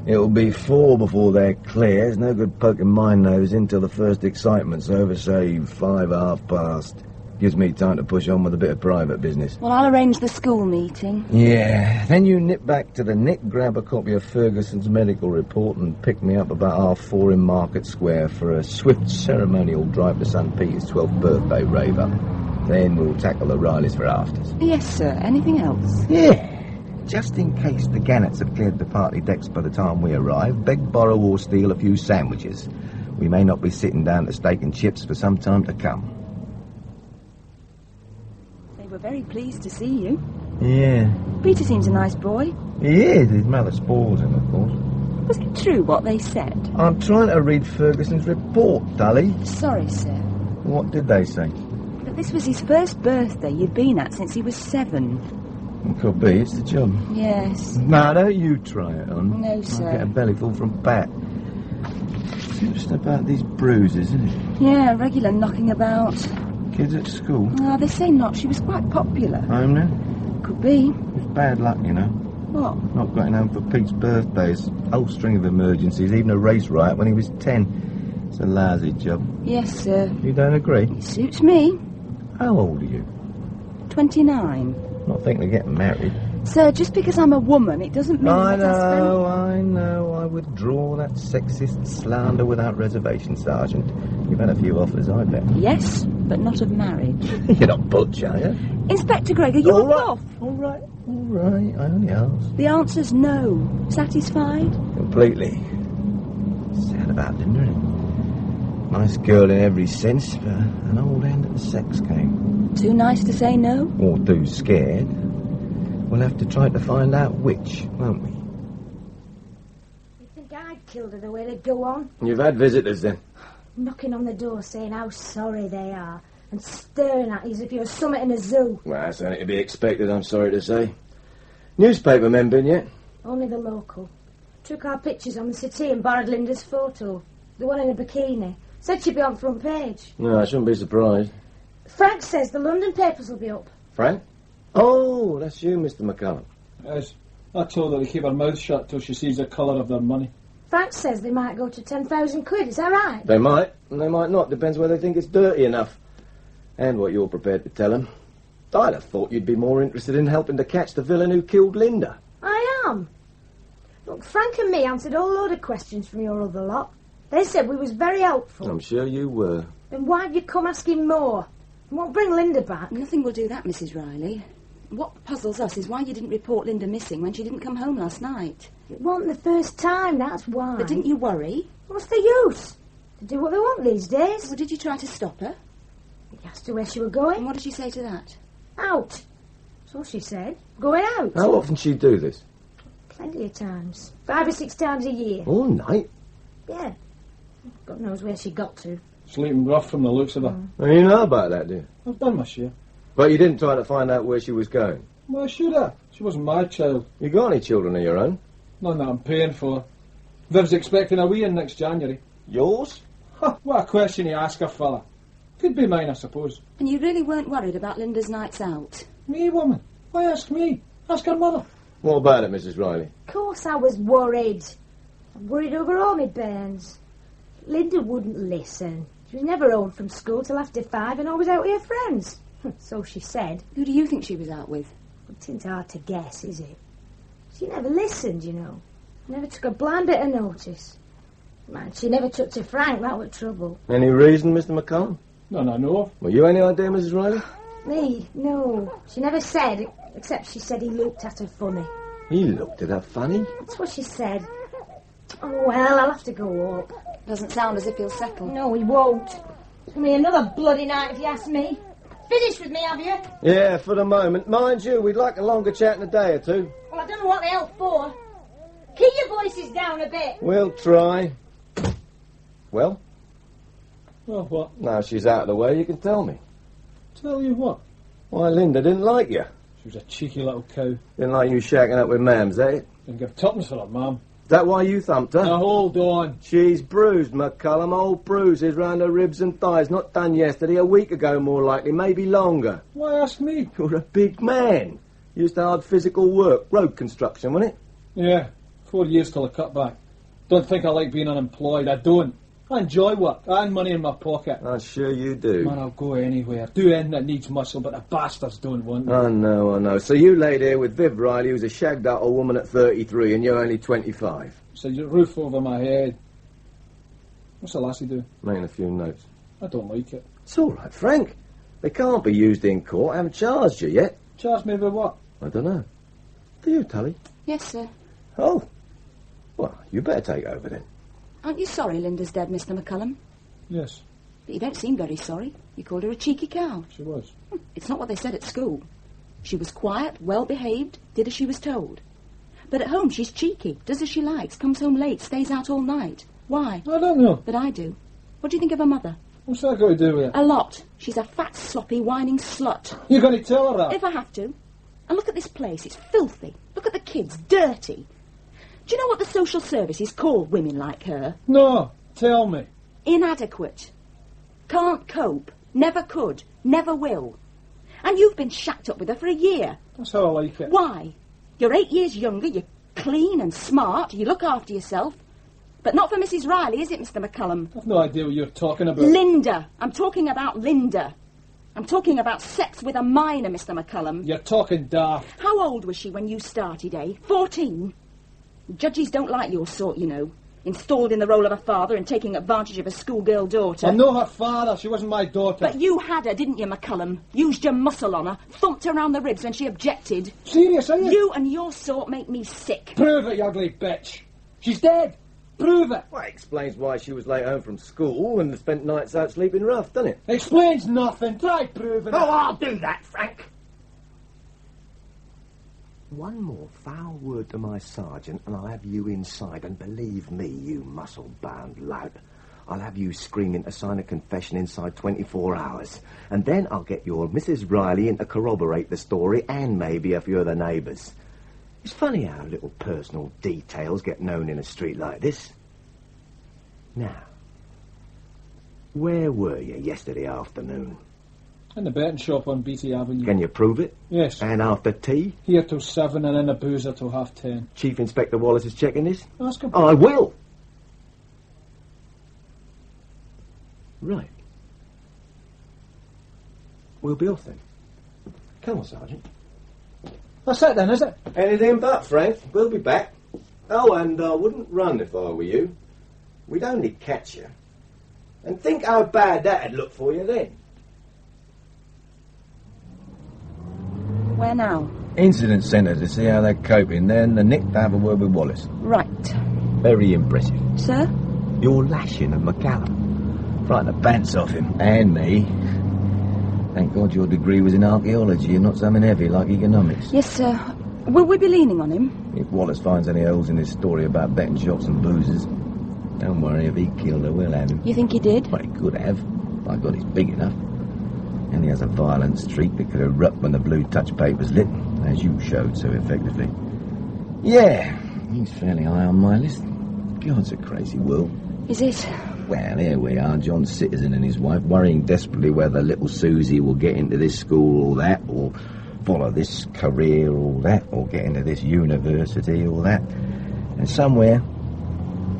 It'll be 4 before they're clear. There's no good poking my nose in till the first excitement's over, say 5, half past. Gives me time to push on with a bit of private business. Well, I'll arrange the school meeting. Yeah. Then you nip back to the Nick, grab a copy of Ferguson's medical report and pick me up about 4:30 in Market Square for a swift ceremonial drive to St. Peter's 12th birthday rave-up. Then we'll tackle the Rileys for afters. Yes, sir. Anything else? Yeah. Just in case the Gannets have cleared the party decks by the time we arrive, beg, borrow or steal a few sandwiches. We may not be sitting down to steak and chips for some time to come. We're very pleased to see you. Yeah. Peter seems a nice boy. He is. His mother spoils him, of course. Was it true what they said? I'm trying to read Ferguson's report, Tully. Sorry, sir. What did they say? But this was his first birthday you'd been at since he was 7. It could be. It's the job. Yes. No, don't you try it on. No, sir. I'll get a bellyful from Pat. It's interesting about these bruises, isn't it? Yeah, regular knocking about. Kids at school? Ah, they say not. She was quite popular. Home now? Could be. It's bad luck, you know. What? Not getting home for Pete's birthdays. Whole string of emergencies, even a race riot when he was 10. It's a lousy job. Yes, sir. You don't agree? It suits me. How old are you? 29. Not thinking of getting married. Sir, just because I'm a woman, it doesn't mean I that know. I withdraw that sexist slander without reservation, Sergeant. You've had a few offers, I bet. Yes, but not of marriage. You're not butch, are you? Inspector Gregg, are you All right. off? All right. I only asked. The answer's no. Satisfied? Completely. Sad about Linda, isn't it? Nice girl in every sense, but an old end at the sex game. Too nice to say no? Or too scared. We'll have to try to find out which, won't we? You think I'd killed her the way they go on? You've had visitors, then? Knocking on the door saying how sorry they are and staring at you as if you were something in a zoo. Well, that's only to be expected, I'm sorry to say. Newspaper men been yet? Only the local. Took our pictures on the settee and borrowed Linda's photo. The one in a bikini. Said she'd be on front page. No, I shouldn't be surprised. Frank says the London papers will be up. Frank? Oh, that's you, Mr. McCallum. Yes. I told her to keep her mouth shut till she sees the colour of their money. Frank says they might go to 10,000 quid, is that right? They might, and they might not. Depends whether they think it's dirty enough. And what you're prepared to tell them. I'd have thought you'd be more interested in helping to catch the villain who killed Linda. I am. Look, Frank and me answered a whole load of questions from your other lot. They said we was very helpful. I'm sure you were. Then why'd you come asking more? You won't bring Linda back. Nothing will do that, Mrs. Riley. What puzzles us is why you didn't report Linda missing when she didn't come home last night. It wasn't the first time, that's why. But didn't you worry? What's the use? They do what they want these days. Well, did you try to stop her? We asked her where she was going. And what did she say to that? Out. So she said. Going out. How often she do this? Plenty of times. 5 or 6 times a year. All night? Yeah. God knows where she got to. Sleeping rough from the looks of her. Well, you know about that, do you? I've done my share. But you didn't try to find out where she was going? Well, I should have. She wasn't my child. You got any children of your own? None that I'm paying for. Viv's expecting a wee in next January. Yours? Huh, what a question you ask a fella. Could be mine, I suppose. And you really weren't worried about Linda's nights out? Me, woman? Why ask me? Ask her mother. What about it, Mrs. Riley? Of course I was worried. I'm worried over all my bairns. Linda wouldn't listen. She was never home from school till after 5 and always out with her friends. So she said. Who do you think she was out with? It isn't hard to guess, is it? She never listened, you know. Never took a blind bit of notice. Man, she never took to Frank, that was trouble. Any reason, Mr. McCallum? None I know of. Well, you any idea, Mrs. Riley? Me? No. She never said, except she said he looked at her funny. He looked at her funny? That's what she said. Oh, well, I'll have to go up. Doesn't sound as if he'll settle. No, he won't. It's going to be another bloody night if you ask me. Finished with me, have you? Yeah, for the moment. Mind you, we'd like a longer chat in a day or two. Well, I don't know what the hell for. Keep your voices down a bit. We'll try. Well? Well, what? Now she's out of the way, you can tell me. Tell you what? Why, Linda didn't like you. She was a cheeky little cow. Didn't like you shacking up with Mams, eh? Didn't give tuppence for her, ma'am. Is that why you thumped her? Now, hold on. She's bruised, McCullum. Old bruises round her ribs and thighs. Not done yesterday, a week ago more likely, maybe longer. Why ask me? You're a big man. Used to hard physical work. Road construction, wasn't it? Yeah, 4 years till I cut back. Don't think I like being unemployed. I don't. I enjoy work. I earn money in my pocket. I'm sure you do. Man, I'll go anywhere. Do anything that needs muscle, but the bastards don't want me. I know. So you laid here with Viv Riley, who's a shagged out old woman at 33, and you're only 25. So your roof over my head. What's the lassie do? Making a few notes. I don't like it. It's all right, Frank. They can't be used in court. I haven't charged you yet. Charge me with what? I don't know. Do you, Tully? Yes, sir. Oh. Well, you better take over then. Aren't you sorry Linda's dead, Mr. McCullum? Yes. But you don't seem very sorry. You called her a cheeky cow. She was. It's not what they said at school. She was quiet, well-behaved, did as she was told. But at home she's cheeky, does as she likes, comes home late, stays out all night. Why? I don't know. But I do. What do you think of her mother? What's that got to do with it? A lot. She's a fat, sloppy, whining slut. You're going to tell her that? If I have to. And look at this place. It's filthy. Look at the kids. Dirty. Do you know what the social services call women like her? No. Tell me. Inadequate. Can't cope. Never could. Never will. And you've been shacked up with her for a year. That's how I like it. Why? You're 8 years younger. You're clean and smart. You look after yourself. But not for Mrs. Riley, is it, Mr. McCullum? I've no idea what you're talking about. Linda. I'm talking about Linda. I'm talking about sex with a minor, Mr. McCullum. You're talking daft. How old was she when you started, eh? 14? Judges don't like your sort, you know. Installed in the role of a father and taking advantage of a schoolgirl daughter. I'm not her father. She wasn't my daughter. But you had her, didn't you, McCullum? Used your muscle on her. Thumped her around the ribs when she objected. Serious, are you? You and your sort make me sick. Prove it, you ugly bitch. She's dead. Prove it. Well, it explains why she was late home from school and spent nights out sleeping rough, doesn't it? Explains nothing. Try proving it. Oh, I'll do that, Frank. One more foul word to my sergeant and I'll have you inside, and believe me, you muscle-bound lout, I'll have you screaming to sign a confession inside 24 hours. And then I'll get your Mrs. Riley in to corroborate the story and maybe a few of the neighbours. It's funny how little personal details get known in a street like this. Now, where were you yesterday afternoon? In the betting shop on BT Avenue. Can you prove it? Yes. And after tea? Here till 7 and in a boozer till 10:30. Chief Inspector Wallace is checking this? Ask him. I will. Right. We'll be off then. Come on, Sergeant. That's it then, is it? Anything but, Frank. We'll be back. Oh, and I wouldn't run if I were you. We'd only catch you. And think how bad that'd look for you then. Where now? Incident centre to see how they're coping, then the Nick to have a word with Wallace. Right. Very impressive. Sir? Your lashing of McCallum. Frightened the pants off him. And me. Thank God your degree was in archaeology and not something heavy like economics. Yes, sir. Will we be leaning on him? If Wallace finds any holes in his story about betting shops and boozers, don't worry, if he killed her, we'll have him. You think he did? Well, he could have. By God, he's big enough. And he has a violent streak that could erupt when the blue touch paper's lit, as you showed so effectively. Yeah, he's fairly high on my list. God's a crazy world. Is it? Well, here we are, John Citizen and his wife, worrying desperately whether little Susie will get into this school or that, or follow this career or that, or get into this university or that. And somewhere,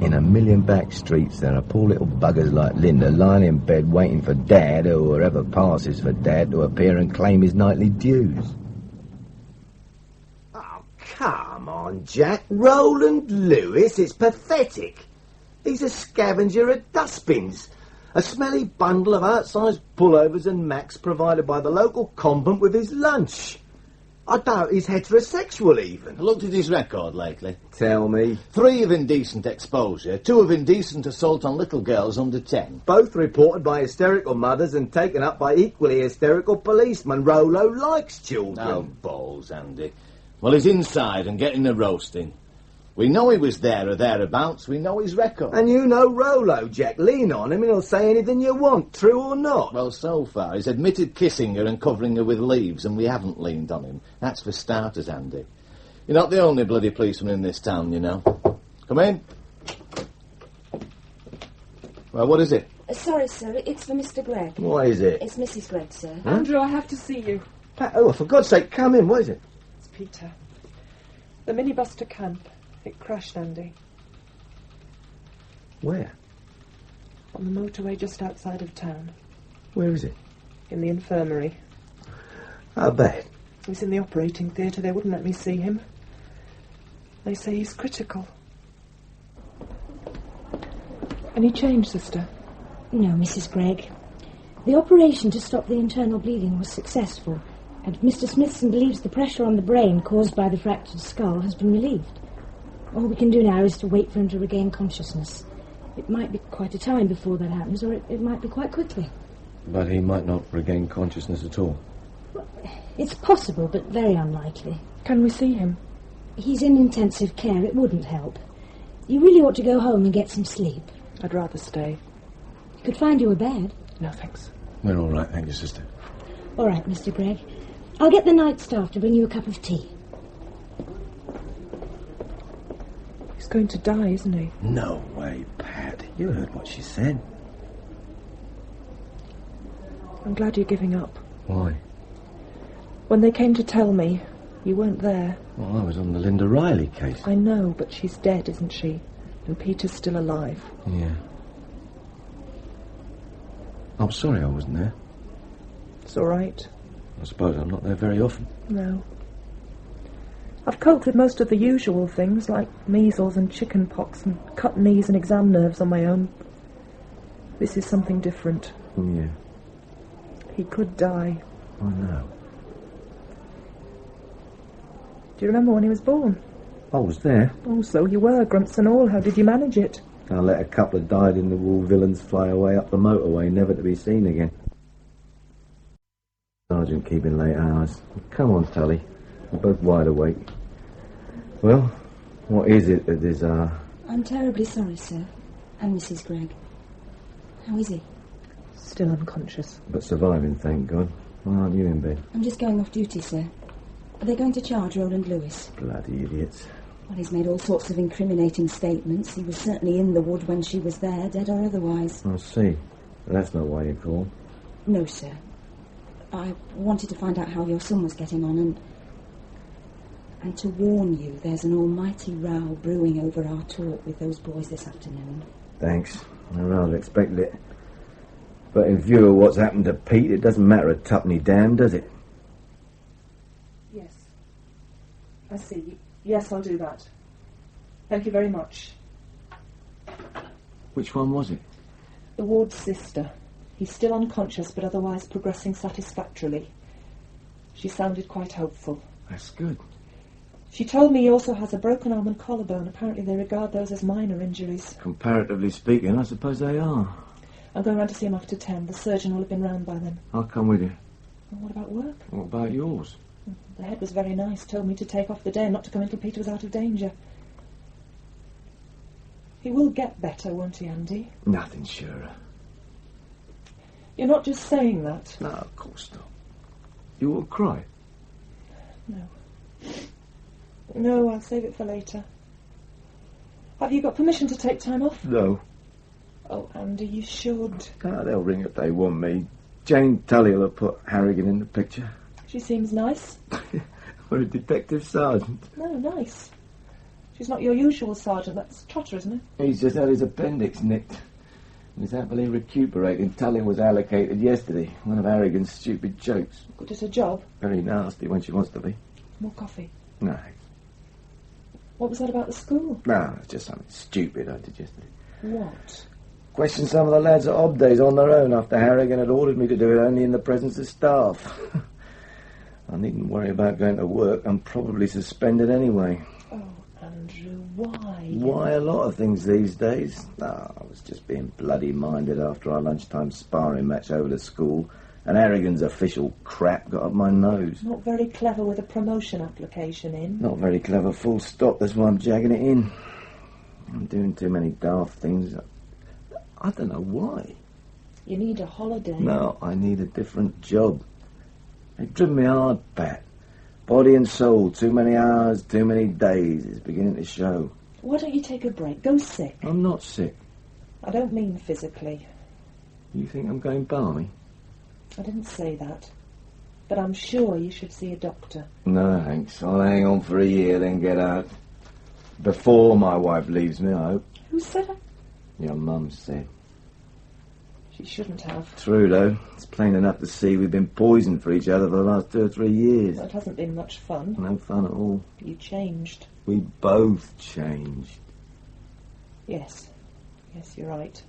in a million back streets, there are poor little buggers like Linda lying in bed waiting for Dad, or whoever passes for Dad, to appear and claim his nightly dues. Oh, come on, Jack. Roland Lewis, it's pathetic. He's a scavenger at dustbins. A smelly bundle of outsized pullovers and Macs provided by the local convent with his lunch. I doubt he's heterosexual, even. I looked at his record lately. Tell me. 3 of indecent exposure, 2 of indecent assault on little girls under 10. Both reported by hysterical mothers and taken up by equally hysterical policemen. Rollo likes children. Oh, balls, Andy. Well, he's inside and getting the roasting. We know he was there or thereabouts. We know his record. And you know Rollo, Jack. Lean on him and he'll say anything you want, true or not. Well, so far, he's admitted kissing her and covering her with leaves, and we haven't leaned on him. That's for starters, Andy. You're not the only bloody policeman in this town, you know. Come in. Well, what is it? Sorry, sir. It's for Mr. Gregg. What is it? It's Mrs. Gregg, sir. Huh? Andrew, I have to see you. Oh, for God's sake, come in. What is it? It's Peter. The minibus to camp. It crashed, Andy. Where? On the motorway just outside of town. Where is it? In the infirmary. How bad? He's in the operating theatre. They wouldn't let me see him. They say he's critical. Any change, sister? No, Mrs. Gregg. The operation to stop the internal bleeding was successful, and Mr. Smithson believes the pressure on the brain caused by the fractured skull has been relieved. All we can do now is to wait for him to regain consciousness. It might be quite a time before that happens, or it might be quite quickly. But he might not regain consciousness at all. Well, it's possible, but very unlikely. Can we see him? He's in intensive care. It wouldn't help. You really ought to go home and get some sleep. I'd rather stay. You could find you a bed. No, thanks. We're all right, thank you, sister. All right, Mr. Gregg. I'll get the night staff to bring you a cup of tea. He's going to die, isn't he? No way, Pat. You heard what she said. I'm glad you're giving up. Why? When they came to tell me, you weren't there. Well, I was on the Linda Riley case. I know, but she's dead, isn't she? And Peter's still alive. Yeah. I'm sorry I wasn't there. It's all right. I suppose I'm not there very often. No. I've coped with most of the usual things, like measles and chicken pox and cut knees and exam nerves on my own. This is something different. Yeah. He could die. I know. Do you remember when he was born? I was there. Oh, so you were, grumps and all. How did you manage it? I let a couple of dyed-in-the-wool villains fly away up the motorway, never to be seen again. Sergeant keeping late hours. Come on, Tully. We're both wide awake. Well, what is it at this hour? I'm terribly sorry, sir. And Mrs. Gregg. How is he? Still unconscious. But surviving, thank God. Why aren't you in bed? I'm just going off duty, sir. Are they going to charge Roland Lewis? Bloody idiots. Well, he's made all sorts of incriminating statements. He was certainly in the wood when she was there, dead or otherwise. I see. That's not why you called. No, sir. I wanted to find out how your son was getting on and to warn you there's an almighty row brewing over our talk with those boys this afternoon. Thanks. I rather expected it. But in view of what's happened to Pete, it doesn't matter a tuppenny damn, does it? Yes. I see. Yes, I'll do that. Thank you very much. Which one was it? The ward's sister. He's still unconscious, but otherwise progressing satisfactorily. She sounded quite hopeful. That's good. She told me he also has a broken arm and collarbone. Apparently they regard those as minor injuries. Comparatively speaking, I suppose they are. I'm going round to see him after 10. The surgeon will have been round by then. I'll come with you. Well, what about work? What about yours? The head was very nice. Told me to take off the day and not to come until Peter was out of danger. He will get better, won't he, Andy? Nothing surer. You're not just saying that. No, of course not. You won't cry? No. No, I'll save it for later. Have you got permission to take time off? No. Oh, Andy, you should. Ah, they'll ring if they want me. Jane Tully will have put Harrigan in the picture. She seems nice. Or a detective sergeant. No, nice. She's not your usual sergeant. That's Trotter, isn't it? He's just had his appendix nicked. He's happily recuperating. Tully was allocated yesterday. One of Harrigan's stupid jokes. Good at her job. Very nasty when she wants to be. More coffee. No. What was that about the school? No, it's just something stupid I did yesterday. What? Questioned some of the lads at Ob Days on their own after Harrigan had ordered me to do it only in the presence of staff. I needn't worry about going to work. I'm probably suspended anyway. Oh, Andrew, why? Why a lot of things these days? I was just being bloody minded after our lunchtime sparring match over the school, and Harrigan's official crap got up my nose. Not very clever with a promotion application in. Not very clever, full stop. That's why I'm jagging it in. I'm doing too many daft things. I don't know why. You need a holiday. No, I need a different job. They've driven me hard, Pat. Body and soul, too many hours, too many days. It's beginning to show. Why don't you take a break? Go sick. I'm not sick. I don't mean physically. You think I'm going balmy? I didn't say that. But I'm sure you should see a doctor. No, thanks. I'll hang on for a year, then get out. Before my wife leaves me, I hope. Who said that? Your mum said. She shouldn't have. True, though. It's plain enough to see we've been poisoned for each other for the last 2 or 3 years. Well, it hasn't been much fun. No fun at all. You changed. We both changed. Yes. Yes, you're right.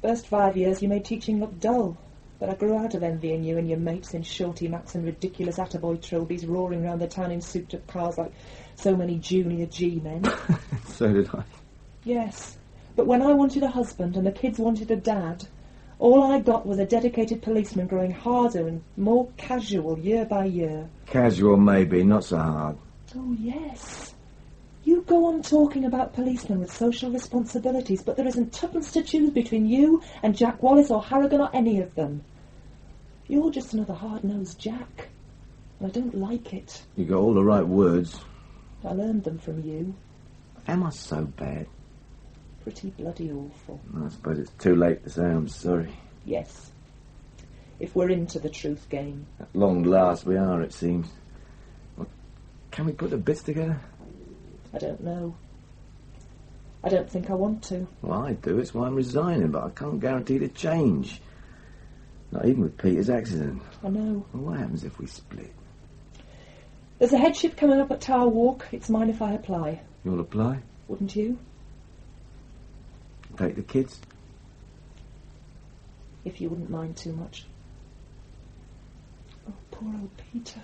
First 5 years you made teaching look dull. But I grew out of envying you and your mates in shorty macks and ridiculous attaboy trilbies roaring round the town in souped-up cars like so many junior G-men. So did I. Yes. But when I wanted a husband and the kids wanted a dad, all I got was a dedicated policeman growing harder and more casual year by year. Casual, maybe, not so hard. Oh, yes. You go on talking about policemen with social responsibilities, but there isn't tuppence to choose between you and Jack Wallace or Harrigan or any of them. You're just another hard-nosed Jack, and I don't like it. You got all the right words. I learned them from you. Am I so bad? Pretty bloody awful. I suppose it's too late to say I'm sorry. Yes. If we're into the truth game. At long last we are, it seems. Well, can we put the bits together? I don't know. I don't think I want to. Well, I do. It's why I'm resigning, but I can't guarantee the change. Not even with Peter's accident. I know. Well, what happens if we split? There's a headship coming up at Tower Walk. It's mine if I apply. You'll apply? Wouldn't you? Take the kids? If you wouldn't mind too much. Oh, poor old Peter.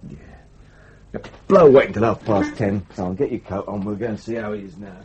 Yeah. Blow wait until 10:30. So I'll get your coat on. We'll go and see how he is now.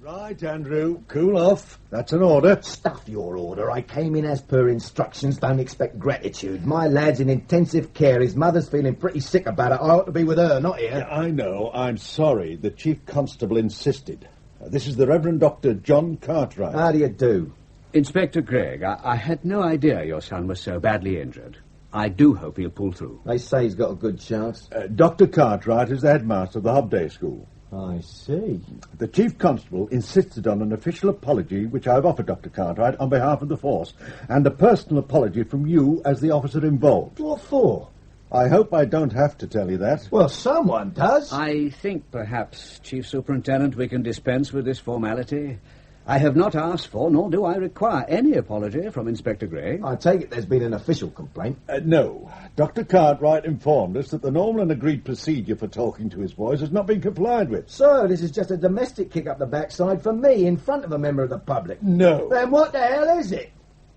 Right, Andrew. Cool off. That's an order. Stuff your order. I came in as per instructions. Don't expect gratitude. My lad's in intensive care. His mother's feeling pretty sick about it. I ought to be with her, not here. Yeah, I know. I'm sorry. The Chief Constable insisted. This is the Reverend Dr. John Cartwright. How do you do? Inspector Gregg, I had no idea your son was so badly injured. I do hope he'll pull through. They say he's got a good chance. Dr. Cartwright is the headmaster of the Hobday School. I see. The Chief Constable insisted on an official apology, which I've offered Dr. Cartwright on behalf of the force, and a personal apology from you as the officer involved. What for? I hope I don't have to tell you that. Well, someone does. I think perhaps, Chief Superintendent, we can dispense with this formality. I have not asked for, nor do I require, any apology from Inspector Gregg. I take it there's been an official complaint. No. Dr. Cartwright informed us that the normal and agreed procedure for talking to his boys has not been complied with. So, this is just a domestic kick up the backside for me in front of a member of the public. No. Then what the hell is it?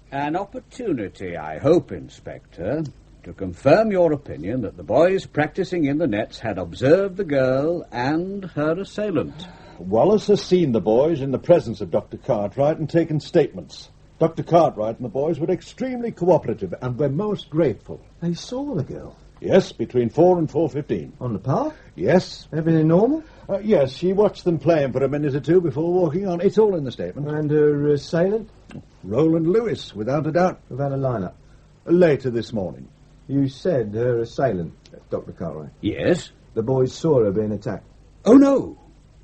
An opportunity, I hope, Inspector, to confirm your opinion that the boys practising in the nets had observed the girl and her assailant. Wallace has seen the boys in the presence of Dr. Cartwright and taken statements. Dr. Cartwright and the boys were extremely cooperative and we're most grateful. They saw the girl? Yes, between 4 and 4:15. On the path? Yes. Everything normal? Yes, she watched them playing for a minute or two before walking on. It's all in the statement. And her assailant? Roland Lewis, without a doubt. Without a line-up? Later this morning. You said her assailant, Dr. Cartwright. Yes? The boys saw her being attacked. Oh, no.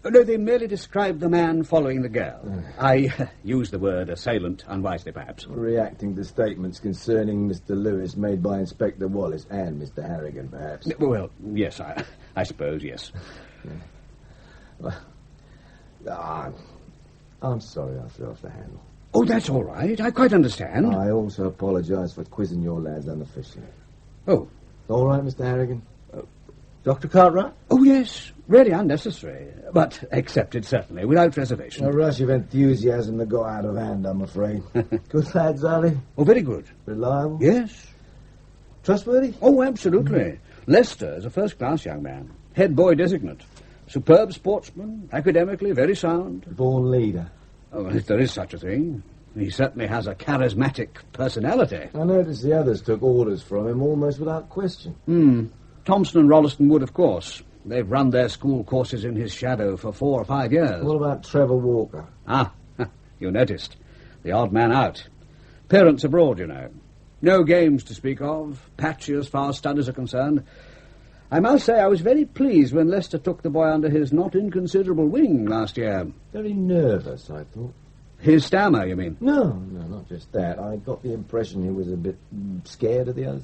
No, they merely described the man following the girl. I used the word assailant unwisely, perhaps. Reacting to statements concerning Mr. Lewis made by Inspector Wallace and Mr. Harrigan, perhaps. Well, yes, I suppose, yes. Yeah. Well, I'm sorry I fell off the handle. Oh, that's all right. I quite understand. I also apologise for quizzing your lads unofficially. Oh. All right, Mr. Harrigan? Dr. Cartwright? Oh, yes. Really unnecessary. But accepted, certainly, without reservation. A rush of enthusiasm that got out of hand, I'm afraid. Good lads, are they? Oh, very good. Reliable? Yes. Trustworthy? Oh, absolutely. Lester is a first-class young man. Head boy designate. Superb sportsman. Academically very sound. Born leader. Oh, if there is such a thing. He certainly has a charismatic personality. I noticed the others took orders from him almost without question. Thompson and Rolleston would, of course. They've run their school courses in his shadow for 4 or 5 years. What about Trevor Walker? Ah, you noticed. The odd man out. Parents abroad, you know. No games to speak of. Patchy as far as studies are concerned. I must say I was very pleased when Lester took the boy under his not inconsiderable wing last year. Very nervous, I thought. His stammer, you mean? No, not just that. I got the impression he was a bit scared of the others.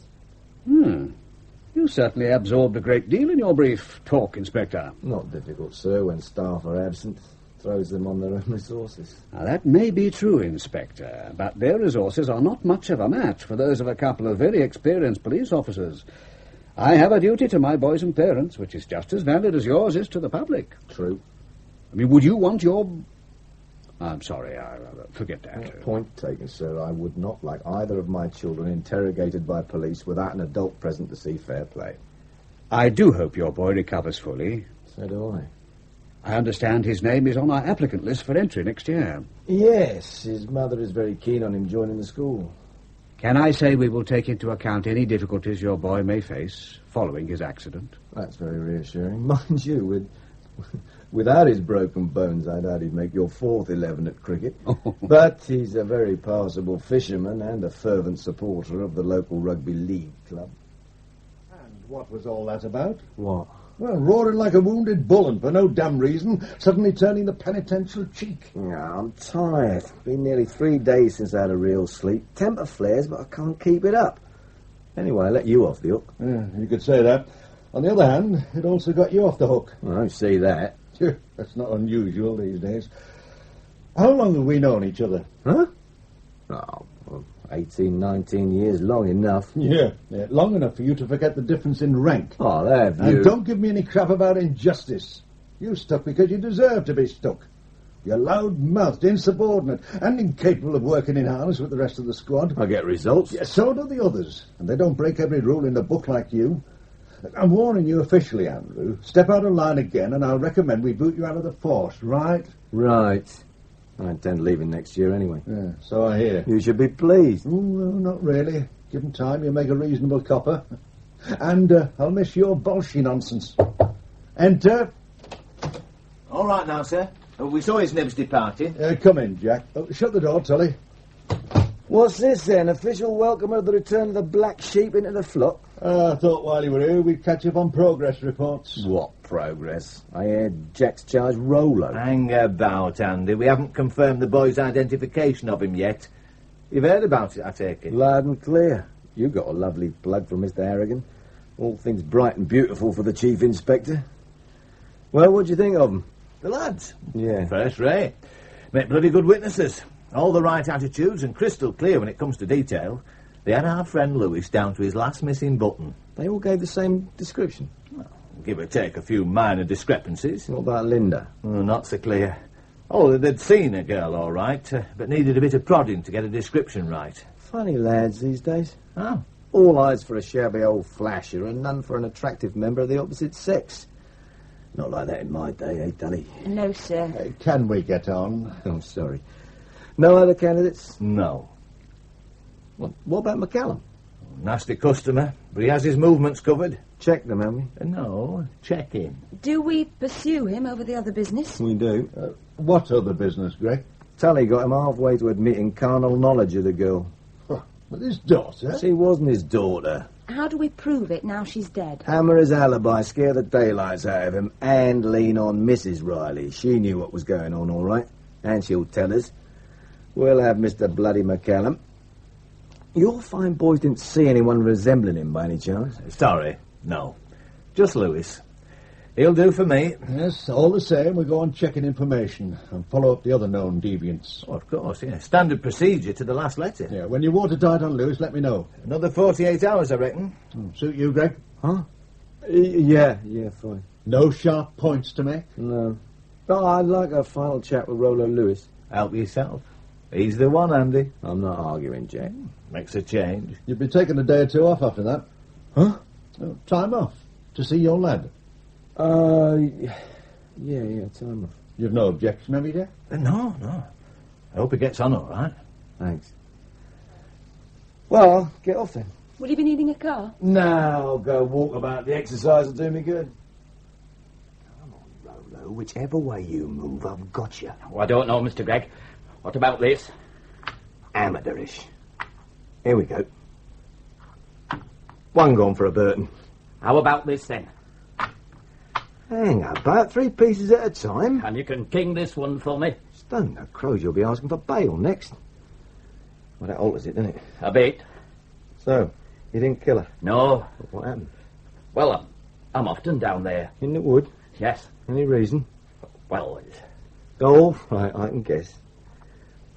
You certainly absorbed a great deal in your brief talk, Inspector. Not difficult, sir, when staff are absent. Throws them on their own resources. Now, that may be true, Inspector, but their resources are not much of a match for those of a couple of very experienced police officers. I have a duty to my boys and parents, which is just as valid as yours is to the public. True. I mean, would you want your... I'm sorry, forget that. Point taken, sir. I would not like either of my children interrogated by police without an adult present to see fair play. I do hope your boy recovers fully. So do I. I understand his name is on our applicant list for entry next year. Yes, his mother is very keen on him joining the school. Can I say we will take into account any difficulties your boy may face following his accident? That's very reassuring. Mind you, without his broken bones, I doubt he'd make your 4th 11 at cricket. But he's a very passable fisherman and a fervent supporter of the local rugby league club. And what was all that about? What? Well, roaring like a wounded bull and for no damn reason, suddenly turning the penitential cheek. I'm tired. Been nearly 3 days since I had a real sleep. Temper flares, but I can't keep it up. Anyway, I let you off the hook. Yeah, you could say that. On the other hand, it also got you off the hook. I don't see that. That's not unusual these days. How long have we known each other? Huh? 18, 19 years, long enough. Yeah, long enough for you to forget the difference in rank. Oh, there you... And don't give me any crap about injustice. You stuck because you deserve to be stuck. You're loud-mouthed, insubordinate, and incapable of working in harness with the rest of the squad. I get results. Yeah, so do the others, and they don't break every rule in the book like you. I'm warning you officially, Andrew. Step out of line again, and I'll recommend we boot you out of the force, right? Right. I intend leaving next year anyway. Yeah, so I hear. You should be pleased. Oh, well, not really. Given time, you'll make a reasonable copper. And I'll miss your bolshy nonsense. Enter. All right now, sir. We saw his nibs departing. Come in, Jack. Shut the door, Tully. What's this then? Official welcome of the return of the black sheep into the flock? I thought while you were here we'd catch up on progress reports. What progress? I heard Jack's charged Rollo. Hang about, Andy. We haven't confirmed the boy's identification of him yet. You've heard about it, I take it? Loud and clear. You got a lovely plug from Mr. Harrigan. All things bright and beautiful for the Chief Inspector. Well, what do you think of them? The lads? Yeah. First rate. Make bloody good witnesses. All the right attitudes and crystal clear when it comes to detail. They had our friend Lewis down to his last missing button. They all gave the same description. Well, give or take a few minor discrepancies. What about Linda? Oh, not so clear. Oh, they'd seen a girl, all right, but needed a bit of prodding to get a description right. Funny lads these days. Oh. All eyes for a shabby old flasher and none for an attractive member of the opposite sex. Not like that in my day, eh, Dunny? No, sir. Can we get on? I'm sorry. No other candidates? No. What about McCallum? Nasty customer, but he has his movements covered. Check them, haven't we? No, check him. Do we pursue him over the other business? We do. What other business, Greg? Tully got him halfway to admitting carnal knowledge of the girl. With his daughter? She wasn't his daughter. How do we prove it now she's dead? Hammer his alibi, scare the daylights out of him, and lean on Mrs. Riley. She knew what was going on, all right. And she'll tell us. We'll have Mr. Bloody McCallum. Your fine boys didn't see anyone resembling him by any chance? Sorry, no. Just Lewis. He'll do for me. Yes, all the same, we go on checking information and follow up the other known deviants. Oh, of course, yeah. Standard procedure to the last letter. Yeah, when you're watertight on Lewis, let me know. Another 48 hours, I reckon. Suit you, Greg? Huh? Yeah, fine. No sharp points to make? No. Oh, I'd like a final chat with Rollo Lewis. Help yourself. He's the one, Andy. I'm not arguing, Jack. Makes a change. You'll be taking a day or two off after that. Huh? Time off. To see your lad. Yeah, time off. You've no objection, have you, Jack? No. I hope he gets on all right. Thanks. Well, get off then. Will you be needing a car? No, I'll go walk about. The exercise will do me good. Come on, Rollo. Whichever way you move, I've got you. Oh, I don't know, Mr. Gregg. What about this? Amateurish. Here we go. One gone for a Burton. How about this, then? Hang about 3 pieces at a time. And you can king this one for me. Stone the crows, you'll be asking for bail next. Well, that alters it, doesn't it? A bit. So, you didn't kill her? No. What happened? Well, I'm often down there. In the wood? Yes. Any reason? Well, Oh, right, I can guess.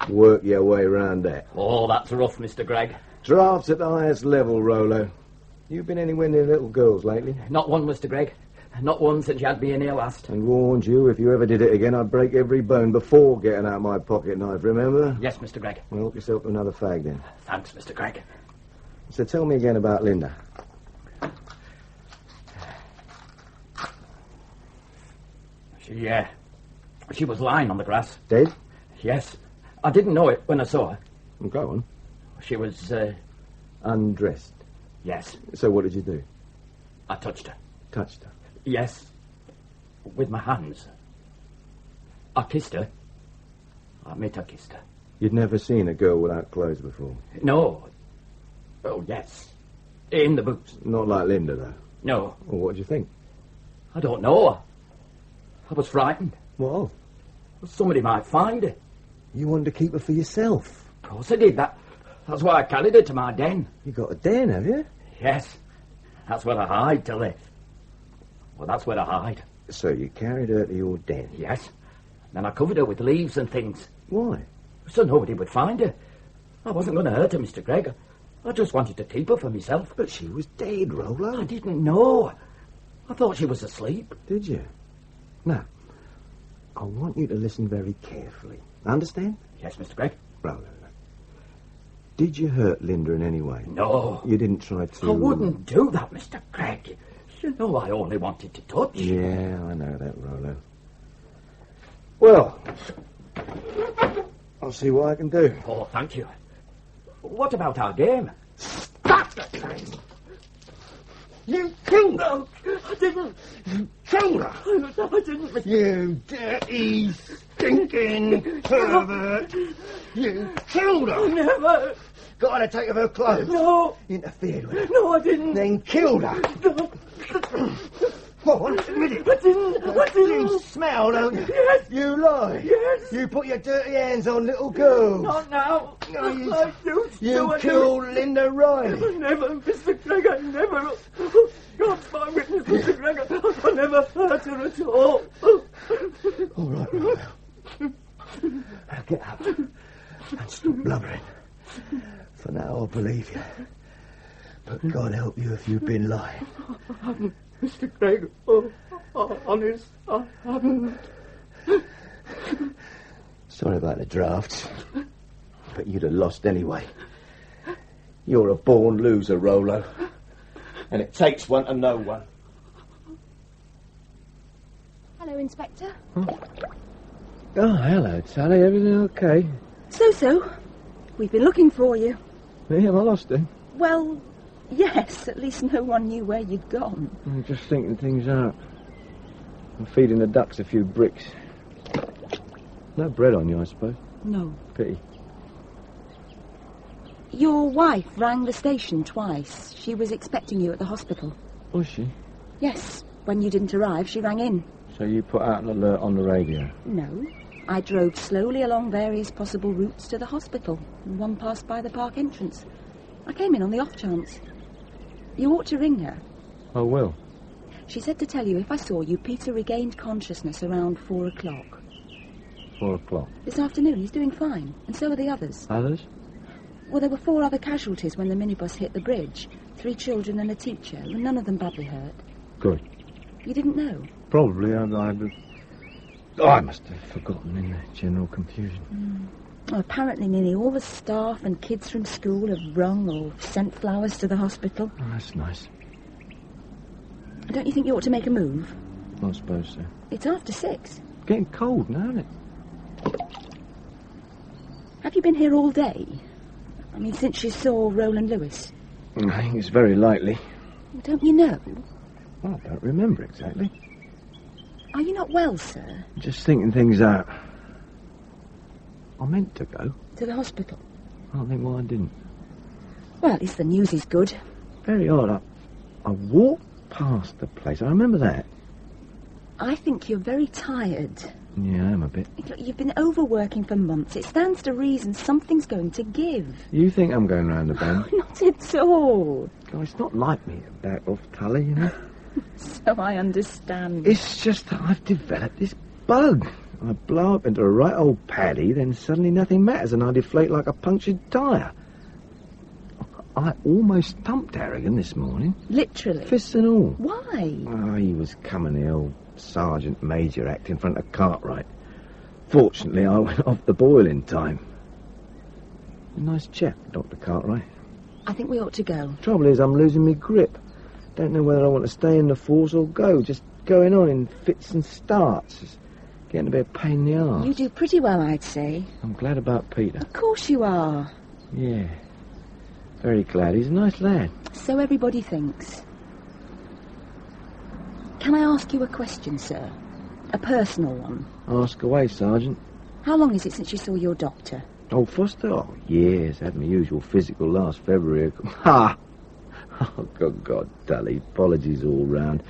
Work your way round that. Oh, that's rough, Mr. Gregg. Drafts at the highest level, Rollo. You been anywhere near little girls lately? Not one, Mr. Gregg. Not one since you had me in here last. And warned you, if you ever did it again, I'd break every bone before getting out my pocket knife, remember? Yes, Mr. Gregg. Well, help yourself to another fag, then. Thanks, Mr. Gregg. So tell me again about Linda. She was lying on the grass. Dead? Yes. I didn't know it when I saw her. Well, go on. She was, Undressed. yes. So what did you do? I touched her. Touched her? Yes. With my hands. I kissed her. I admit I kissed her. You'd never seen a girl without clothes before? No. Oh, yes. In the boots. Not like Linda, though? No. Well, what did you think? I don't know. I was frightened. What of? Somebody might find her. You wanted to keep her for yourself? Of course I did. That's why I carried her to my den. You got a den, have you? Yes. That's where I hide till live. Well, that's where I hide. So you carried her to your den? Yes. Then I covered her with leaves and things. Why? So nobody would find her. I wasn't going to hurt her, Mr. Gregg. I just wanted to keep her for myself. But she was dead, Rollo. I didn't know. I thought she was asleep. Did you? Now, I want you to listen very carefully. Understand? Yes, Mr. Gregg. Rollo. Did you hurt Linda in any way? No. You didn't try to... I wouldn't do that, Mr. Gregg. You know I only wanted to touch. Yeah, I know that, Rollo. Well, I'll see what I can do. Oh, thank you. What about our game? Stop the train! You killed her! I didn't. You killed her! I didn't. You dirty, stinking pervert! You killed her! Never! Got her to take of her clothes. No! Interfered with her. No, I didn't. Then killed her. No. Go on, admit it. I didn't. You smell, don't you? Yes. You lie. Yes. You put your dirty hands on little girls. Not now. No, you- I do. You killed Linda Riley. Never, Mr. Gregg, I never. God's my witness, Mr. Gregg. I never hurt her at all. All right, Rollo. Now get up and stop blubbering. For now, I'll believe you. But God help you if you've been lying. Mr. Gregg, honest, I haven't. Sorry about the drafts, but you'd have lost anyway. You're a born loser, Rollo. And it takes one to know one. Hello, Inspector. Oh, hello, Sally. Everything okay? So. We've been looking for you. Yeah, I lost it. Well, yes, at least no one knew where you'd gone. I'm just thinking things out. I'm feeding the ducks a few bricks. No bread on you, I suppose. No. Pity. Your wife rang the station twice. She was expecting you at the hospital. Was she? Yes. When you didn't arrive, she rang in. So you put out an alert on the radio? No. I drove slowly along various possible routes to the hospital, and one passed by the park entrance. I came in on the off chance. You ought to ring her. I will. She said to tell you if I saw you, Peter regained consciousness around 4 o'clock. 4 o'clock. This afternoon, he's doing fine, and so are the others. Others? Well, there were 4 other casualties when the minibus hit the bridge. 3 children and a teacher, and none of them badly hurt. Good. You didn't know? Probably. I must have forgotten in the general confusion. Well, apparently nearly all the staff and kids from school have rung or sent flowers to the hospital. Oh, that's nice. Don't you think you ought to make a move? I suppose so. It's after 6. Getting cold now, isn't it? Have you been here all day? I mean, since you saw Roland Lewis? I think it's very likely. Don't you know? Well, I don't remember exactly. Are you not well, sir? Just thinking things out. I meant to go. To the hospital? I don't think why I didn't. Well, at least the news is good. Very odd. I walked past the place. I remember that. I think you're very tired. Yeah, I am a bit. Look, you've been overworking for months. It stands to reason something's going to give. You think I'm going round the bend? Not at all. Oh, it's not like me to back off Tully, you know. So I understand. It's just that I've developed this bug. I blow up into a right old paddy, then suddenly nothing matters and I deflate like a punctured tyre. I almost thumped Harrigan this morning. Literally? Fists and all. Why? Oh, he was coming, the old Sergeant Major act in front of Cartwright. Fortunately, I went off the boil in time. A nice chap, Dr. Cartwright. I think we ought to go. Trouble is, I'm losing my grip. Don't know whether I want to stay in the force or go. Just going on in fits and starts. It's getting a bit of a pain in the arse. You do pretty well, I'd say. I'm glad about Peter. Of course you are. Yeah. Very glad. He's a nice lad. So everybody thinks. Can I ask you a question, sir? A personal one. Ask away, Sergeant. How long is it since you saw your doctor? Oh, Foster? Oh, years. Had my usual physical last February. Ha! Oh, good God, Tully. Apologies all round.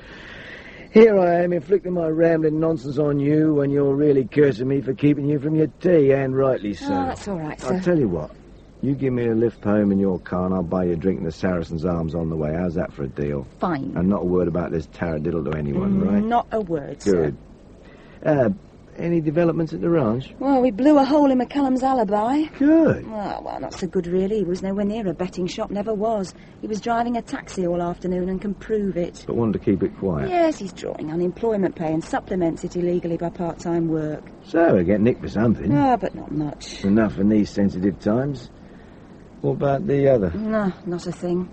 Here I am, inflicting my rambling nonsense on you when you're really cursing me for keeping you from your tea, and rightly so. Oh, that's all right, sir. I'll tell you what. You give me a lift home in your car and I'll buy you a drink in the Saracen's Arms on the way. How's that for a deal? Fine. And not a word about this taradiddle to anyone, right? Not a word, sir. Good. Any developments at the ranch? Well, we blew a hole in McCallum's alibi. Good. Well, not so good, really. He was nowhere near a betting shop, never was. He was driving a taxi all afternoon and can prove it. But wanted to keep it quiet. Yes, he's drawing unemployment pay and supplements it illegally by part-time work. So, we get nicked for something. Ah, but not much. Enough in these sensitive times. What about the other? No, not a thing.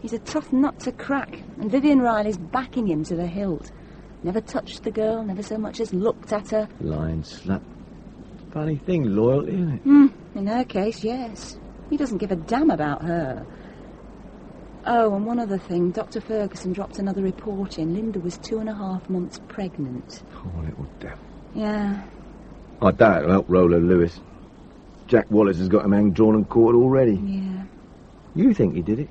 He's a tough nut to crack, and Vivian Riley's backing him to the hilt. Never touched the girl, never so much as looked at her. Lying slut. Funny thing, loyalty, isn't it? In her case, yes. He doesn't give a damn about her. Oh, and one other thing. Dr. Ferguson dropped another report in. Linda was 2.5 months pregnant. Oh, little devil. Yeah. I doubt it'll help Roland Lewis. Jack Wallace has got him hanged, drawn and quartered already. Yeah. You think he did it?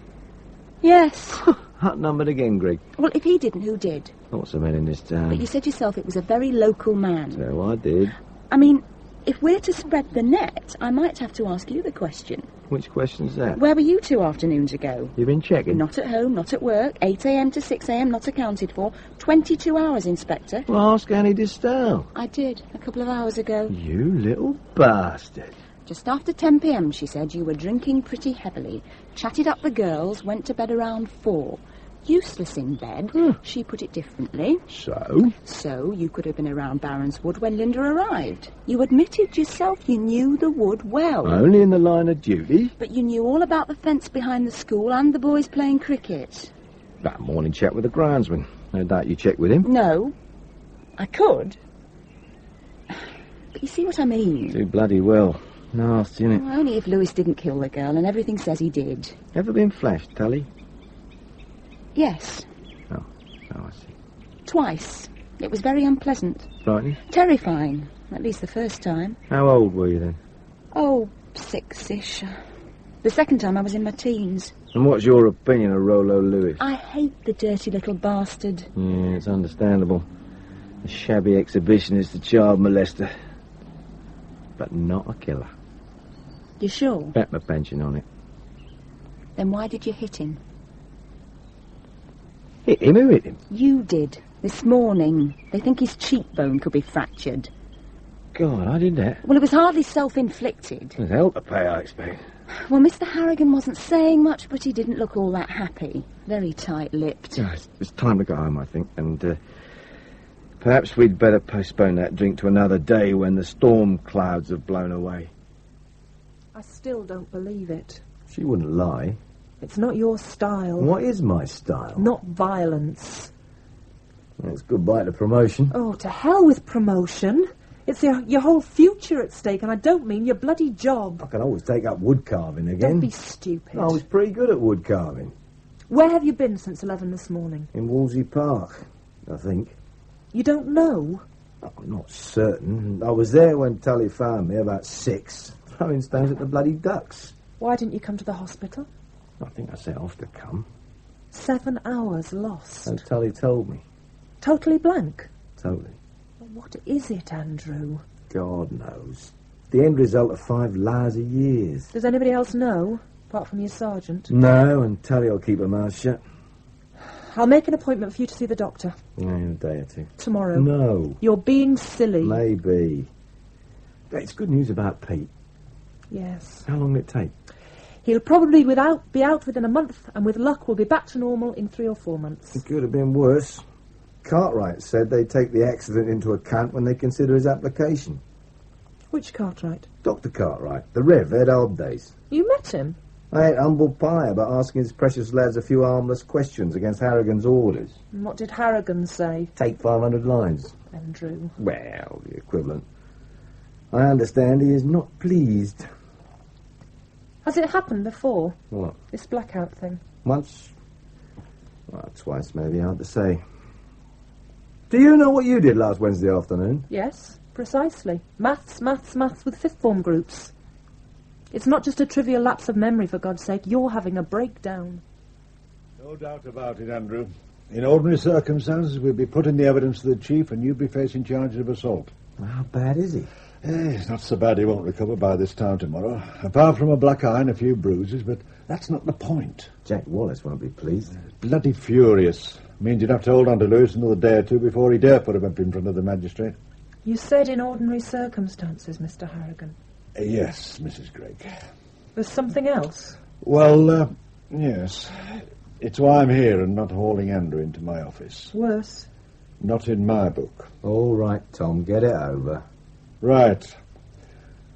Yes. Outnumbered again, Greg. Well, if he didn't, who did? Lots of men in this town. But you said yourself it was a very local man. So I did. I mean, if we're to spread the net, I might have to ask you the question. Which question's that? Where were you 2 afternoons ago? You've been checking? Not at home, not at work. 8 a.m. to 6 a.m. not accounted for. 22 hours, Inspector. Well, ask Annie Distalle. I did, a couple of hours ago. You little bastard. Just after 10 p.m, she said, you were drinking pretty heavily. Chatted up the girls, went to bed around 4. Useless in bed. She put it differently. So? So you could have been around Barron's Wood when Linda arrived. You admitted yourself you knew the wood well. Only in the line of duty. But you knew all about the fence behind the school and the boys playing cricket. That morning chat with the groundsman. No doubt you checked with him. No. I could. But you see what I mean? Too bloody well. Nasty, innit? Well, only if Lewis didn't kill the girl, and everything says he did. Ever been flashed, Tully? Yes. Oh, I see. Twice. It was very unpleasant. Frightening? Terrifying. At least the first time. How old were you then? Oh, 6-ish. The second time I was in my teens. And what's your opinion of Rollo Lewis? I hate the dirty little bastard. Yeah, it's understandable. A shabby exhibitionist, a child molester. But not a killer. You sure? Bet my pension on it. Then why did you hit him? Hit him? Who hit him? You did. This morning. They think his cheekbone could be fractured. God, I did that. Well, it was hardly self-inflicted. There's hell to pay, I expect. Well, Mr. Harrigan wasn't saying much, but he didn't look all that happy. Very tight-lipped. Yeah, it's time to go home, I think, and perhaps we'd better postpone that drink to another day when the storm clouds have blown away. I still don't believe it. She wouldn't lie. It's not your style. What is my style? Not violence. Well, it's goodbye to promotion. Oh, to hell with promotion. It's your whole future at stake, and I don't mean your bloody job. I can always take up wood carving again. Don't be stupid. I was pretty good at wood carving. Where have you been since 11 this morning? In Wolsey Park, I think. You don't know? I'm not certain. I was there when Tully found me, about 6, throwing stones at the bloody ducks. Why didn't you come to the hospital? I think I set off to come. 7 hours lost. And Tully told me. Totally blank? Totally. What is it, Andrew? God knows. The end result of 5 lousy years. Does anybody else know, apart from your sergeant? No, and Tully will keep her mouth shut. I'll make an appointment for you to see the doctor. Yeah, in a day or two. Tomorrow. No. You're being silly. Maybe. It's good news about Pete. Yes. How long will it take? He'll probably be out within a month, and with luck we'll be back to normal in 3 or 4 months. It could have been worse. Cartwright said they take the accident into account when they consider his application. Which Cartwright? Dr. Cartwright, the Rev, Ed Olddays. You met him? I ate humble pie about asking his precious lads a few harmless questions against Harrigan's orders. And what did Harrigan say? Take 500 lines. Andrew. Well, the equivalent. I understand he is not pleased. Has it happened before? What? This blackout thing? Once? Well, twice, maybe, hard to say. Do you know what you did last Wednesday afternoon? Yes, precisely. Maths with fifth form groups. It's not just a trivial lapse of memory, for God's sake. You're having a breakdown. No doubt about it, Andrew. In ordinary circumstances, we'd be putting the evidence to the chief and you'd be facing charges of assault. How bad is he? He's not so bad he won't recover by this time tomorrow. Apart from a black eye and a few bruises, but that's not the point. Jack Wallace won't be pleased. Bloody furious. Means you'd have to hold on to Lewis another day or two before he dare put him up in front of the magistrate. You said in ordinary circumstances, Mr. Harrigan. Yes, Mrs. Gregg. There's something else? Well, yes. It's why I'm here and not hauling Andrew into my office. Worse. Not in my book. All right, Tom, get it over. Right.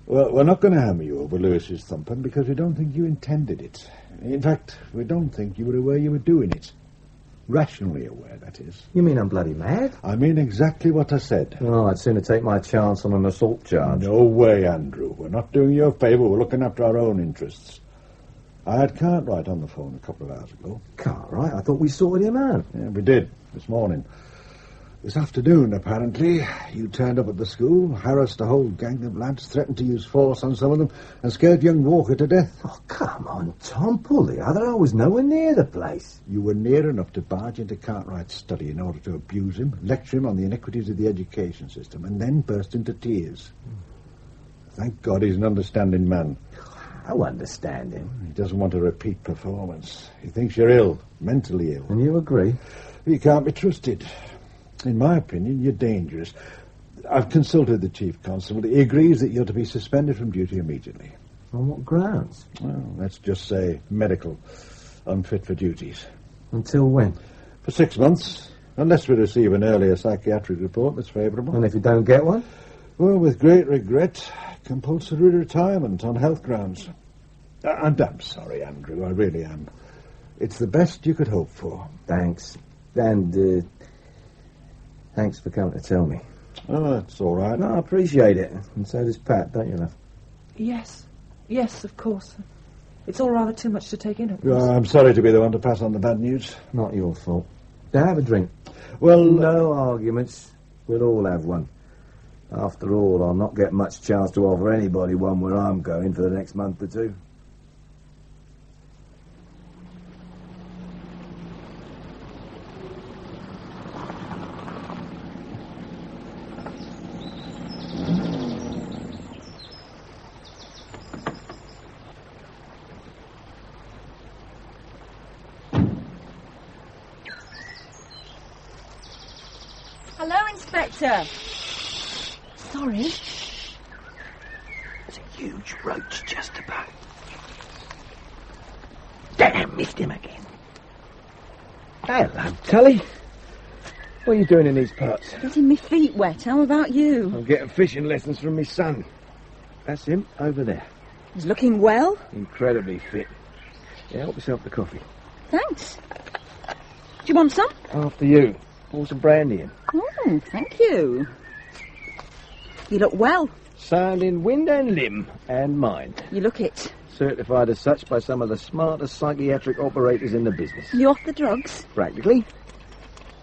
Well, we're not going to hammer you over Lewis's thumping because we don't think you intended it. In fact, we don't think you were aware you were doing it. Rationally aware, that is. You mean I'm bloody mad? I mean exactly what I said. Oh, I'd sooner take my chance on an assault charge. No way, Andrew. We're not doing you a favour. We're looking after our own interests. I had Cartwright on the phone a couple of hours ago. Cartwright? I thought we sorted him out. Yeah, we did, this morning. This afternoon, apparently, you turned up at the school, harassed a whole gang of lads, threatened to use force on some of them, and scared young Walker to death. Oh, come on, Tom. Pull the other. I was nowhere near the place. You were near enough to barge into Cartwright's study in order to abuse him, lecture him on the iniquities of the education system, and then burst into tears. Thank God he's an understanding man. How understanding? He doesn't want a repeat performance. He thinks you're ill, mentally ill. And you agree? He can't be trusted. In my opinion, you're dangerous. I've consulted the Chief Constable. He agrees that you're to be suspended from duty immediately. On what grounds? Well, let's just say medical. Unfit for duties. Until when? For 6 months. Unless we receive an earlier psychiatric report that's favourable. And if you don't get one? Well, with great regret, compulsory retirement on health grounds. I'm damn sorry, Andrew. I really am. It's the best you could hope for. Thanks. And, thanks for coming to tell me. Oh, that's all right. No, I appreciate it. And so does Pat, don't you, love? Yes, of course. It's all rather too much to take in, of course. I'm sorry to be the one to pass on the bad news. Not your fault. Now have a drink. Well, no arguments. We'll all have one. After all, I'll not get much chance to offer anybody one where I'm going for the next month or two. Hello, Inspector. Sorry. There's a huge roach just about. Damn, missed him again. Hello, Tully. What are you doing in these parts? Getting me feet wet. How about you? I'm getting fishing lessons from my son. That's him over there. He's looking well. Incredibly fit. Yeah, help yourself to coffee. Thanks. Do you want some? After you. Pour some brandy in. Oh, thank you. You look well. Sound in wind and limb and mind. You look it. Certified as such by some of the smartest psychiatric operators in the business. You off the drugs? Practically.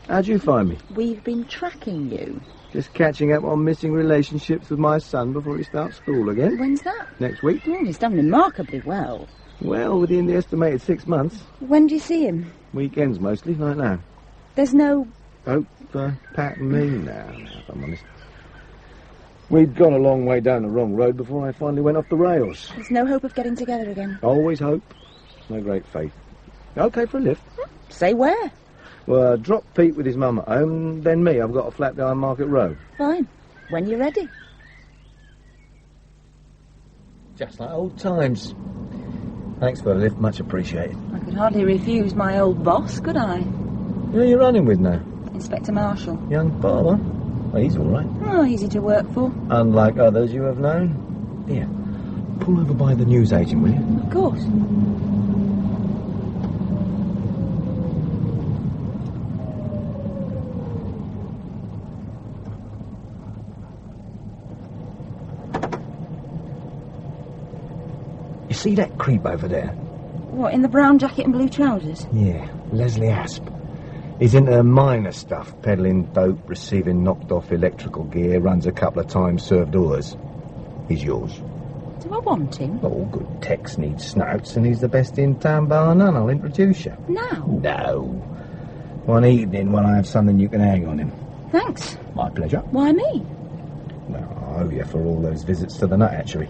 How'd you find me? We've been tracking you. Just catching up on missing relationships with my son before he starts school again. When's that? Next week. Oh, he's done remarkably well. Well, within the estimated 6 months. When do you see him? Weekends mostly, like now. There's no... Hope for Pat and me now, if I'm honest. We'd gone a long way down the wrong road before I finally went off the rails. There's no hope of getting together again? Always hope. No great faith. Okay for a lift. Say where? Well, drop Pete with his mum at home, then me. I've got a flat behind Market Road. Fine. When you're ready. Just like old times. Thanks for the lift, much appreciated. I could hardly refuse my old boss, could I? Who are you running with now? Inspector Marshall. Young Barber? Well, he's all right. Oh, easy to work for. Unlike others you have known. Here, pull over by the newsagent, will you? Of course. You see that creep over there? What, in the brown jacket and blue trousers? Yeah, Leslie Asp. He's into minor stuff, peddling dope, receiving knocked-off electrical gear, runs a couple of times served orders. He's yours. Do I want him? All good techs need snouts, and he's the best in town bar none. I'll introduce you. Now? No. One evening when I have something you can hang on him. Thanks. My pleasure. Why me? Well, I owe you for all those visits to the nut hatchery.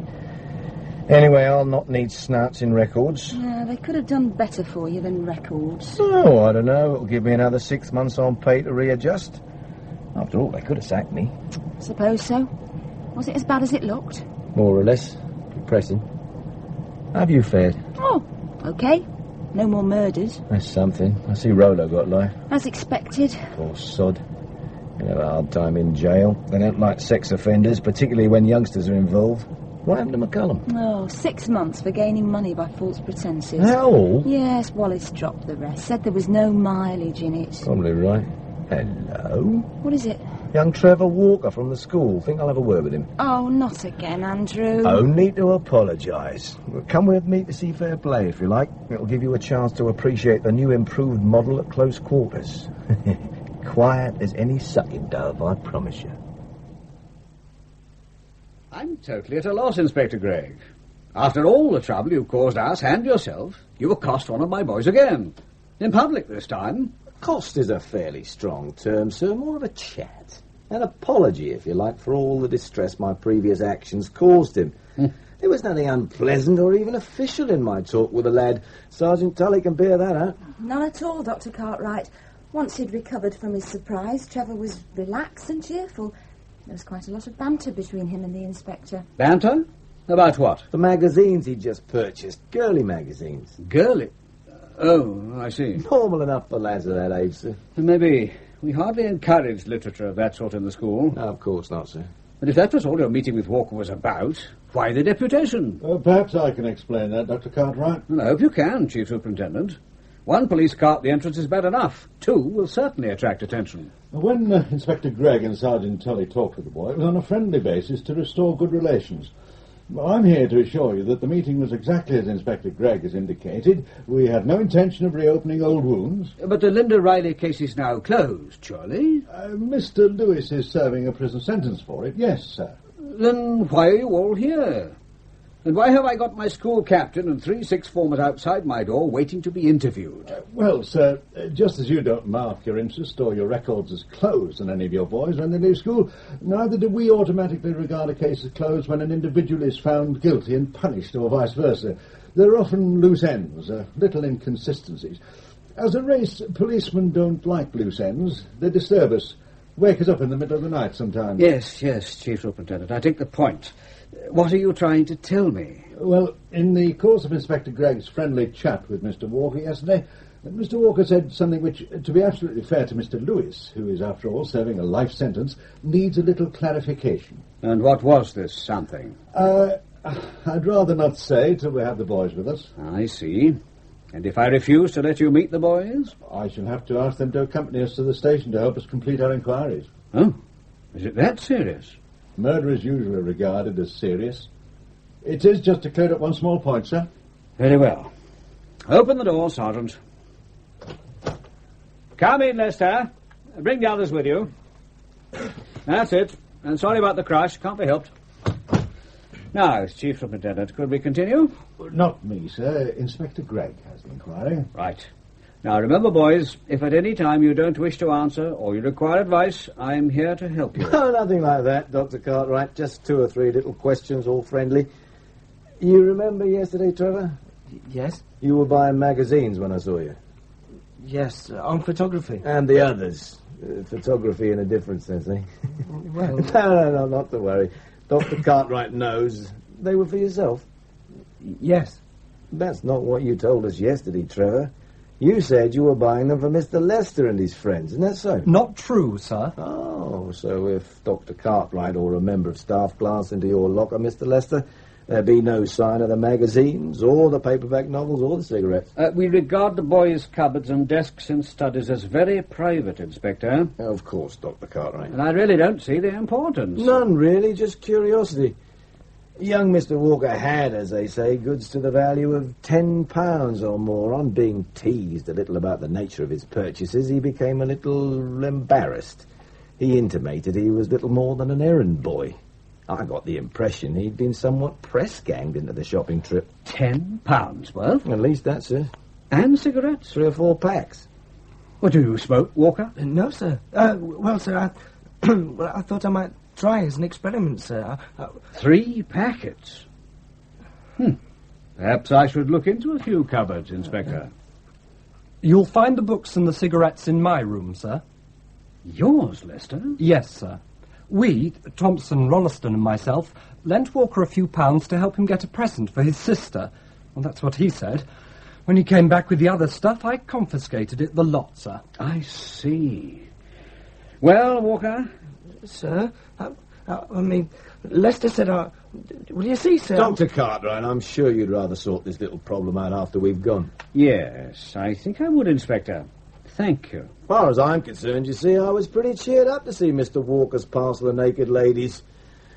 Anyway, I'll not need snouts in records. Yeah, they could have done better for you than records. Oh, I don't know. It'll give me another 6 months on pay to readjust. After all, they could have sacked me. Suppose so. Was it as bad as it looked? More or less. Depressing. How have you fared? Oh, okay. No more murders. That's something. I see Rolo got life. As expected. Poor sod. He'll have a hard time in jail. They don't like sex offenders, particularly when youngsters are involved. What happened to McCullum? Oh, 6 months for gaining money by false pretences. How? Yes, Wallace dropped the rest. Said there was no mileage in it. Probably right. Hello? What is it? Young Trevor Walker from the school. Think I'll have a word with him. Oh, not again, Andrew. Only to apologise. Well, come with me to see fair play, if you like. It'll give you a chance to appreciate the new improved model at close quarters. quiet as any sucking dove, I promise you. I'm totally at a loss, Inspector Gregg. After all the trouble you've caused us and yourself, you accost one of my boys again. In public this time. Cost is a fairly strong term, sir. More of a chat. An apology, if you like, for all the distress my previous actions caused him. There was nothing unpleasant or even official in my talk with the lad. Sergeant Tully can bear that out. None at all, Dr. Cartwright. Once he'd recovered from his surprise, Trevor was relaxed and cheerful. There was quite a lot of banter between him and the inspector. Banter? About what? The magazines he'd just purchased. Girly magazines. Girly? Oh, I see. Normal enough for lads of that age, sir. Maybe. We hardly encouraged literature of that sort in the school. No, of course not, sir. But if that was all your meeting with Walker was about, why the deputation? Perhaps I can explain that, Dr. Cartwright. Well, I hope you can, Chief Superintendent. One police car at the entrance is bad enough. Two will certainly attract attention. When Inspector Gregg and Sergeant Tully talked with the boy, it was on a friendly basis to restore good relations. I'm here to assure you that the meeting was exactly as Inspector Gregg has indicated. We had no intention of reopening old wounds. But the Linda Riley case is now closed, surely? Mr. Lewis is serving a prison sentence for it, yes, sir. Then why are you all here? And why have I got my school captain and 3 sixth formers outside my door waiting to be interviewed? Well, sir, just as you don't mark your interest or your records as closed on any of your boys when they leave school, neither do we automatically regard a case as closed when an individual is found guilty and punished, or vice versa. There are often loose ends, little inconsistencies. As a race, policemen don't like loose ends. They disturb us, wake us up in the middle of the night sometimes. Yes, Chief Superintendent, I take the point. What are you trying to tell me? Well, in the course of Inspector Gregg's friendly chat with Mr. Walker yesterday, Mr. Walker said something which, to be absolutely fair to Mr. Lewis, who is, after all, serving a life sentence, needs a little clarification. And what was this something? I'd rather not say till we have the boys with us. I see. And if I refuse to let you meet the boys? I shall have to ask them to accompany us to the station to help us complete our inquiries. Oh, is it that serious? Murder is usually regarded as serious. It is, just to clear up one small point, sir. Very well. Open the door, Sergeant. Come in, Lester. Bring the others with you. That's it. And sorry about the crush. Can't be helped. Now, Chief Superintendent, could we continue? Not me, sir. Inspector Gregg has the inquiry. Right. Now, remember, boys, if at any time you don't wish to answer or you require advice, I'm here to help you. No, nothing like that, Dr. Cartwright. Just 2 or 3 little questions, all friendly. You remember yesterday, Trevor? Yes? You were buying magazines when I saw you. Yes, on photography. And the others. Photography in a different sense, eh? Well... No, not to worry. Dr. Cartwright knows. They were for yourself? Yes. That's not what you told us yesterday, Trevor. You said you were buying them for Mr. Lester and his friends, isn't that so? Not true, sir. Oh, so if Dr. Cartwright or a member of staff glanced into your locker, Mr. Lester, there'd be no sign of the magazines or the paperback novels or the cigarettes. We regard the boys' cupboards and desks and studies as very private, Inspector. Of course, Dr. Cartwright. And I really don't see the importance. None, really, just curiosity. Young Mr. Walker had, as they say, goods to the value of £10 or more. On being teased a little about the nature of his purchases, he became a little embarrassed. He intimated he was little more than an errand boy. I got the impression he'd been somewhat press-ganged into the shopping trip. £10 worth? At least that's it. And cigarettes? 3 or 4 packs. What, do you smoke, Walker? No, sir. Well, sir, I thought I might try as an experiment, sir. 3 packets? Perhaps I should look into a few cupboards, Inspector. You'll find the books and the cigarettes in my room, sir. Yours, Lester? Yes, sir. We, Thompson, Rolleston and myself, lent Walker a few pounds to help him get a present for his sister. Well, that's what he said. When he came back with the other stuff, I confiscated it, the lot, sir. I see. Well, Walker? Sir, I mean, Lester said, will you see, sir? Dr. Cartwright, I'm sure you'd rather sort this little problem out after we've gone. Yes, I think I would, Inspector. Thank you. As far as I'm concerned, you see, I was pretty cheered up to see Mr. Walker's parcel of naked ladies.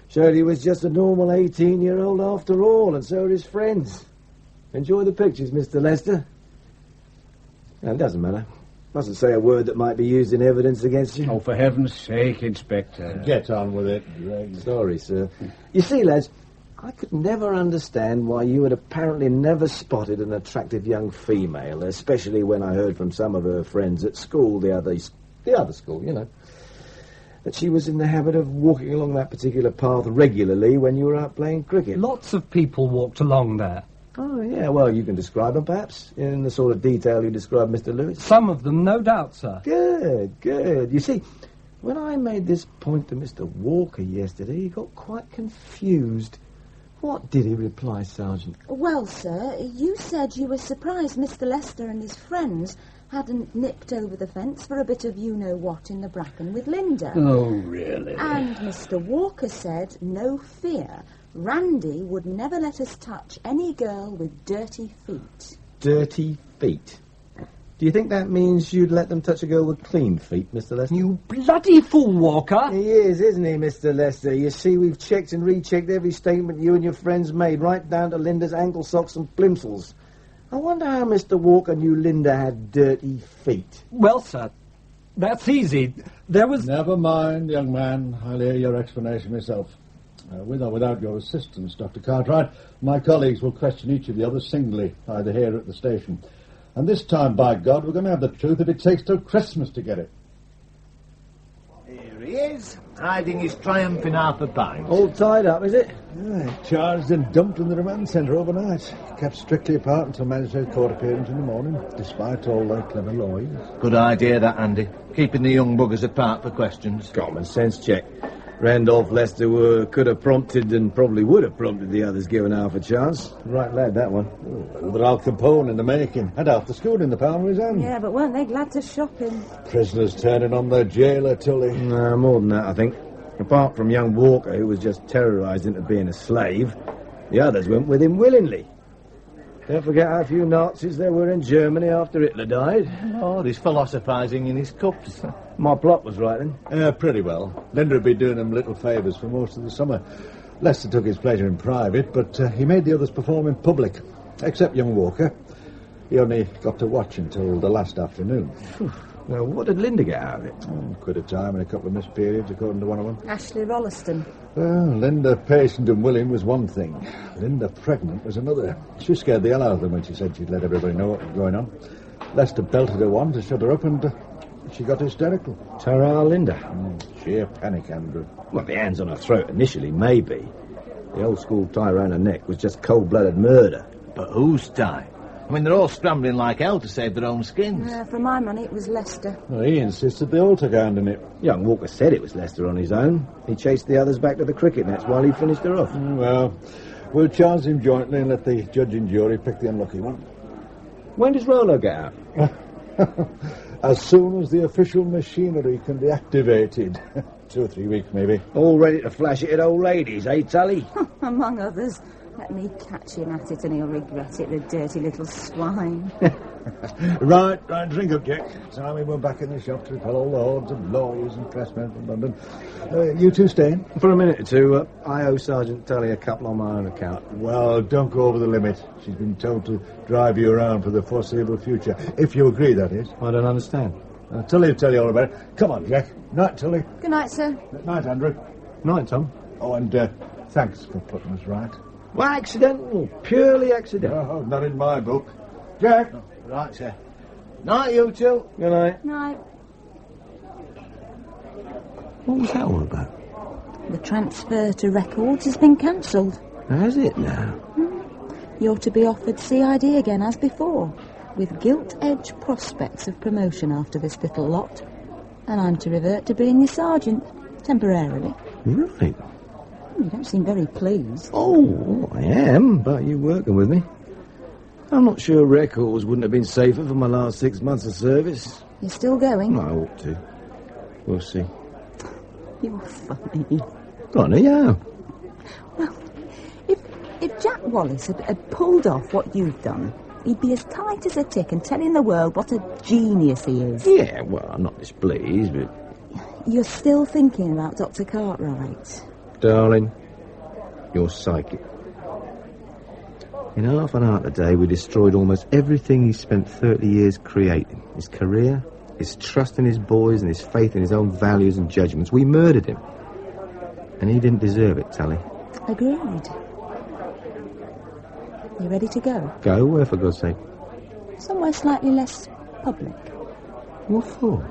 Showed he was just a normal 18-year-old after all, and so are his friends. Enjoy the pictures, Mr. Lester. No, it doesn't matter. Mustn't say a word that might be used in evidence against you. Oh, for heaven's sake, Inspector. Get on with it, Gregg. Sorry, sir. You see, lads, I could never understand why you had apparently never spotted an attractive young female, especially when I heard from some of her friends at school, the other school, you know, that she was in the habit of walking along that particular path regularly when you were out playing cricket. Lots of people walked along there. Oh, yeah, well, you can describe them, perhaps, in the sort of detail you described Mr. Lewis. Some of them, no doubt, sir. Good, good. You see, when I made this point to Mr. Walker yesterday, he got quite confused. What did he reply, Sergeant? Well, sir, you said you were surprised Mr. Lester and his friends hadn't nipped over the fence for a bit of you-know-what in the bracken with Linda. Oh, really? And Mr. Walker said, no fear, Randy would never let us touch any girl with dirty feet. Dirty feet? Do you think that means you'd let them touch a girl with clean feet, Mr. Lester? You bloody fool, Walker! He is, isn't he, Mr. Lester? You see, we've checked and rechecked every statement you and your friends made, right down to Linda's ankle socks and plimsolls. I wonder how Mr. Walker knew Linda had dirty feet. Well, sir, that's easy. There was... Never mind, young man. I'll hear your explanation myself. With or without your assistance, Dr. Cartwright, my colleagues will question each of the others singly, either here at the station. And this time, by God, we're going to have the truth if it takes till Christmas to get it. Here he is, hiding his triumph in half a pint. All tied up, is it? Charged and dumped in the remand centre overnight. Kept strictly apart until magistrate court appearance in the morning, despite all their clever lawyers. Good idea, that, Andy. Keeping the young buggers apart for questions. Common sense check. Randolph Lester could have prompted and probably would have prompted the others given half a chance. Right lad, that one. Oh, but Al Capone in the making. Had half the school in the palm of his hand. Yeah, but weren't they glad to shop him? Prisoners turning on their jailer, Tully. No, more than that, I think. Apart from young Walker, who was just terrorised into being a slave, the others went with him willingly. Don't forget how few Nazis there were in Germany after Hitler died. Oh, he's philosophising in his cups. My plot was right, then. Pretty well. Linda had been doing him little favours for most of the summer. Lester took his pleasure in private, but he made the others perform in public, except young Walker. He only got to watch until the last afternoon. Now, what did Linda get out of it? Quit a time and a couple of missed periods, according to one of them. Ashley Rolleston. Well, Linda patient and willing was one thing. Linda pregnant was another. She scared the hell out of them when she said she'd let everybody know what was going on. Lester belted her one to shut her up, and she got hysterical. Tara Linda. Sheer panic, Andrew. Well, the hands on her throat initially, maybe. The old school tie around her neck was just cold-blooded murder. But whose tie? I mean, they're all scrambling like hell to save their own skins. For my money, it was Lester. Well, he insisted they all took a hand in it. Young Walker said it was Lester on his own. He chased the others back to the cricket nets while he finished her off. Well, we'll charge him jointly and let the judge and jury pick the unlucky one. When does Rolo get out? As soon as the official machinery can be activated. 2 or 3 weeks, maybe. All ready to flash it at old ladies, eh, Tully? Among others. Let me catch him at it and he'll regret it, the dirty little swine. Right, drink up, Jack. Time we were back in the shop to repel all the hordes of lawyers and pressmen from London. You two staying? For a minute or two, I owe Sergeant Tully a couple on my own account. Well, don't go over the limit. She's been told to drive you around for the foreseeable future. If you agree, that is. I don't understand. Tully will tell you all about it. Come on, Jack. Night, Tully. Good night, sir. Night, Andrew. Night, Tom. Oh, and thanks for putting us right. Well, accidental. Purely accidental. Oh, not in my book. Jack. Right, sir. Night, you two. Good night. Night. What was that all about? The transfer to records has been cancelled. Has it now? You're to be offered CID again as before, with gilt-edged prospects of promotion after this little lot. And I'm to revert to being your sergeant, temporarily. Right. You don't seem very pleased. Oh, I am, but you working with me. I'm not sure records wouldn't have been safer for my last 6 months of service. You're still going? I ought to. We'll see. You're funny. Funny, yeah. Well, if Jack Wallace had pulled off what you've done, he'd be as tight as a tick and telling the world what a genius he is. Yeah, well, I'm not displeased, but... You're still thinking about Dr. Cartwright? Darling, you're psychic. In half an hour today, we destroyed almost everything he spent 30 years creating. His career, his trust in his boys and his faith in his own values and judgments. We murdered him. And he didn't deserve it, Tally. Agreed. You ready to go? Go? Where, for God's sake? Somewhere slightly less public. What for?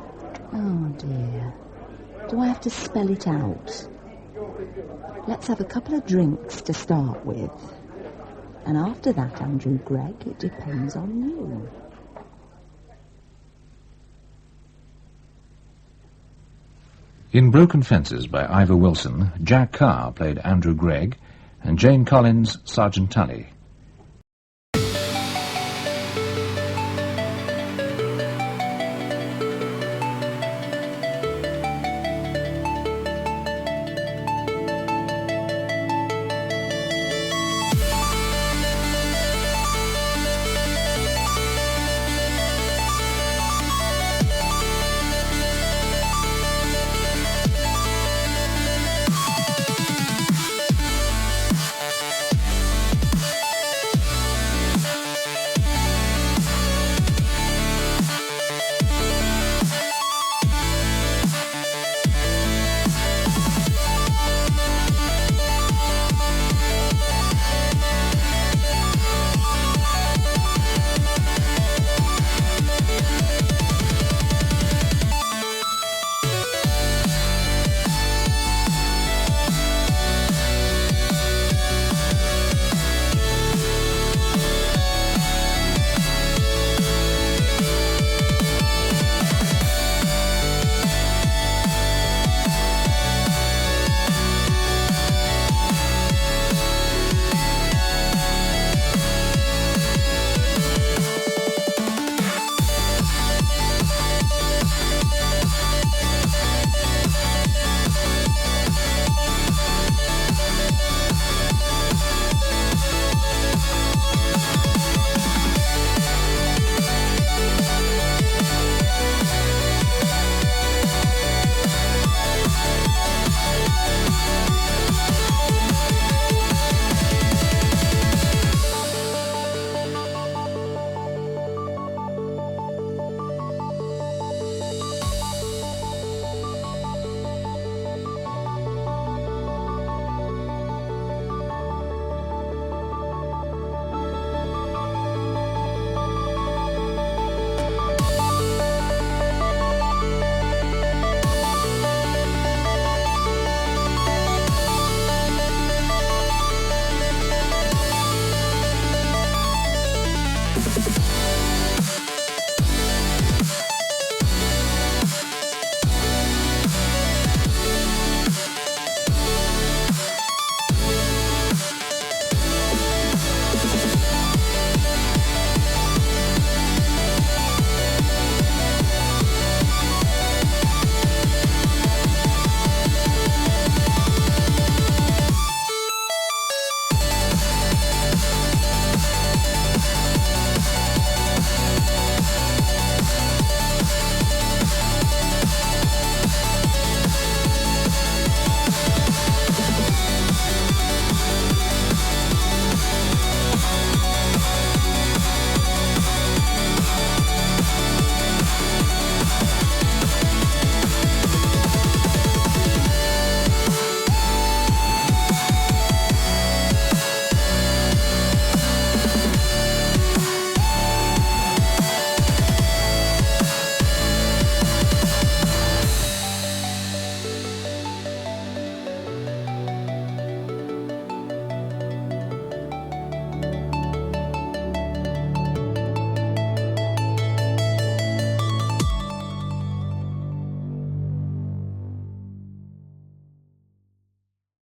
Oh, dear. Do I have to spell it out? Let's have a couple of drinks to start with. And after that, Andrew Gregg, it depends on you. In Broken Fences by Ivor Wilson, Jack Carr played Andrew Gregg and Jane Collins, Sergeant Tully.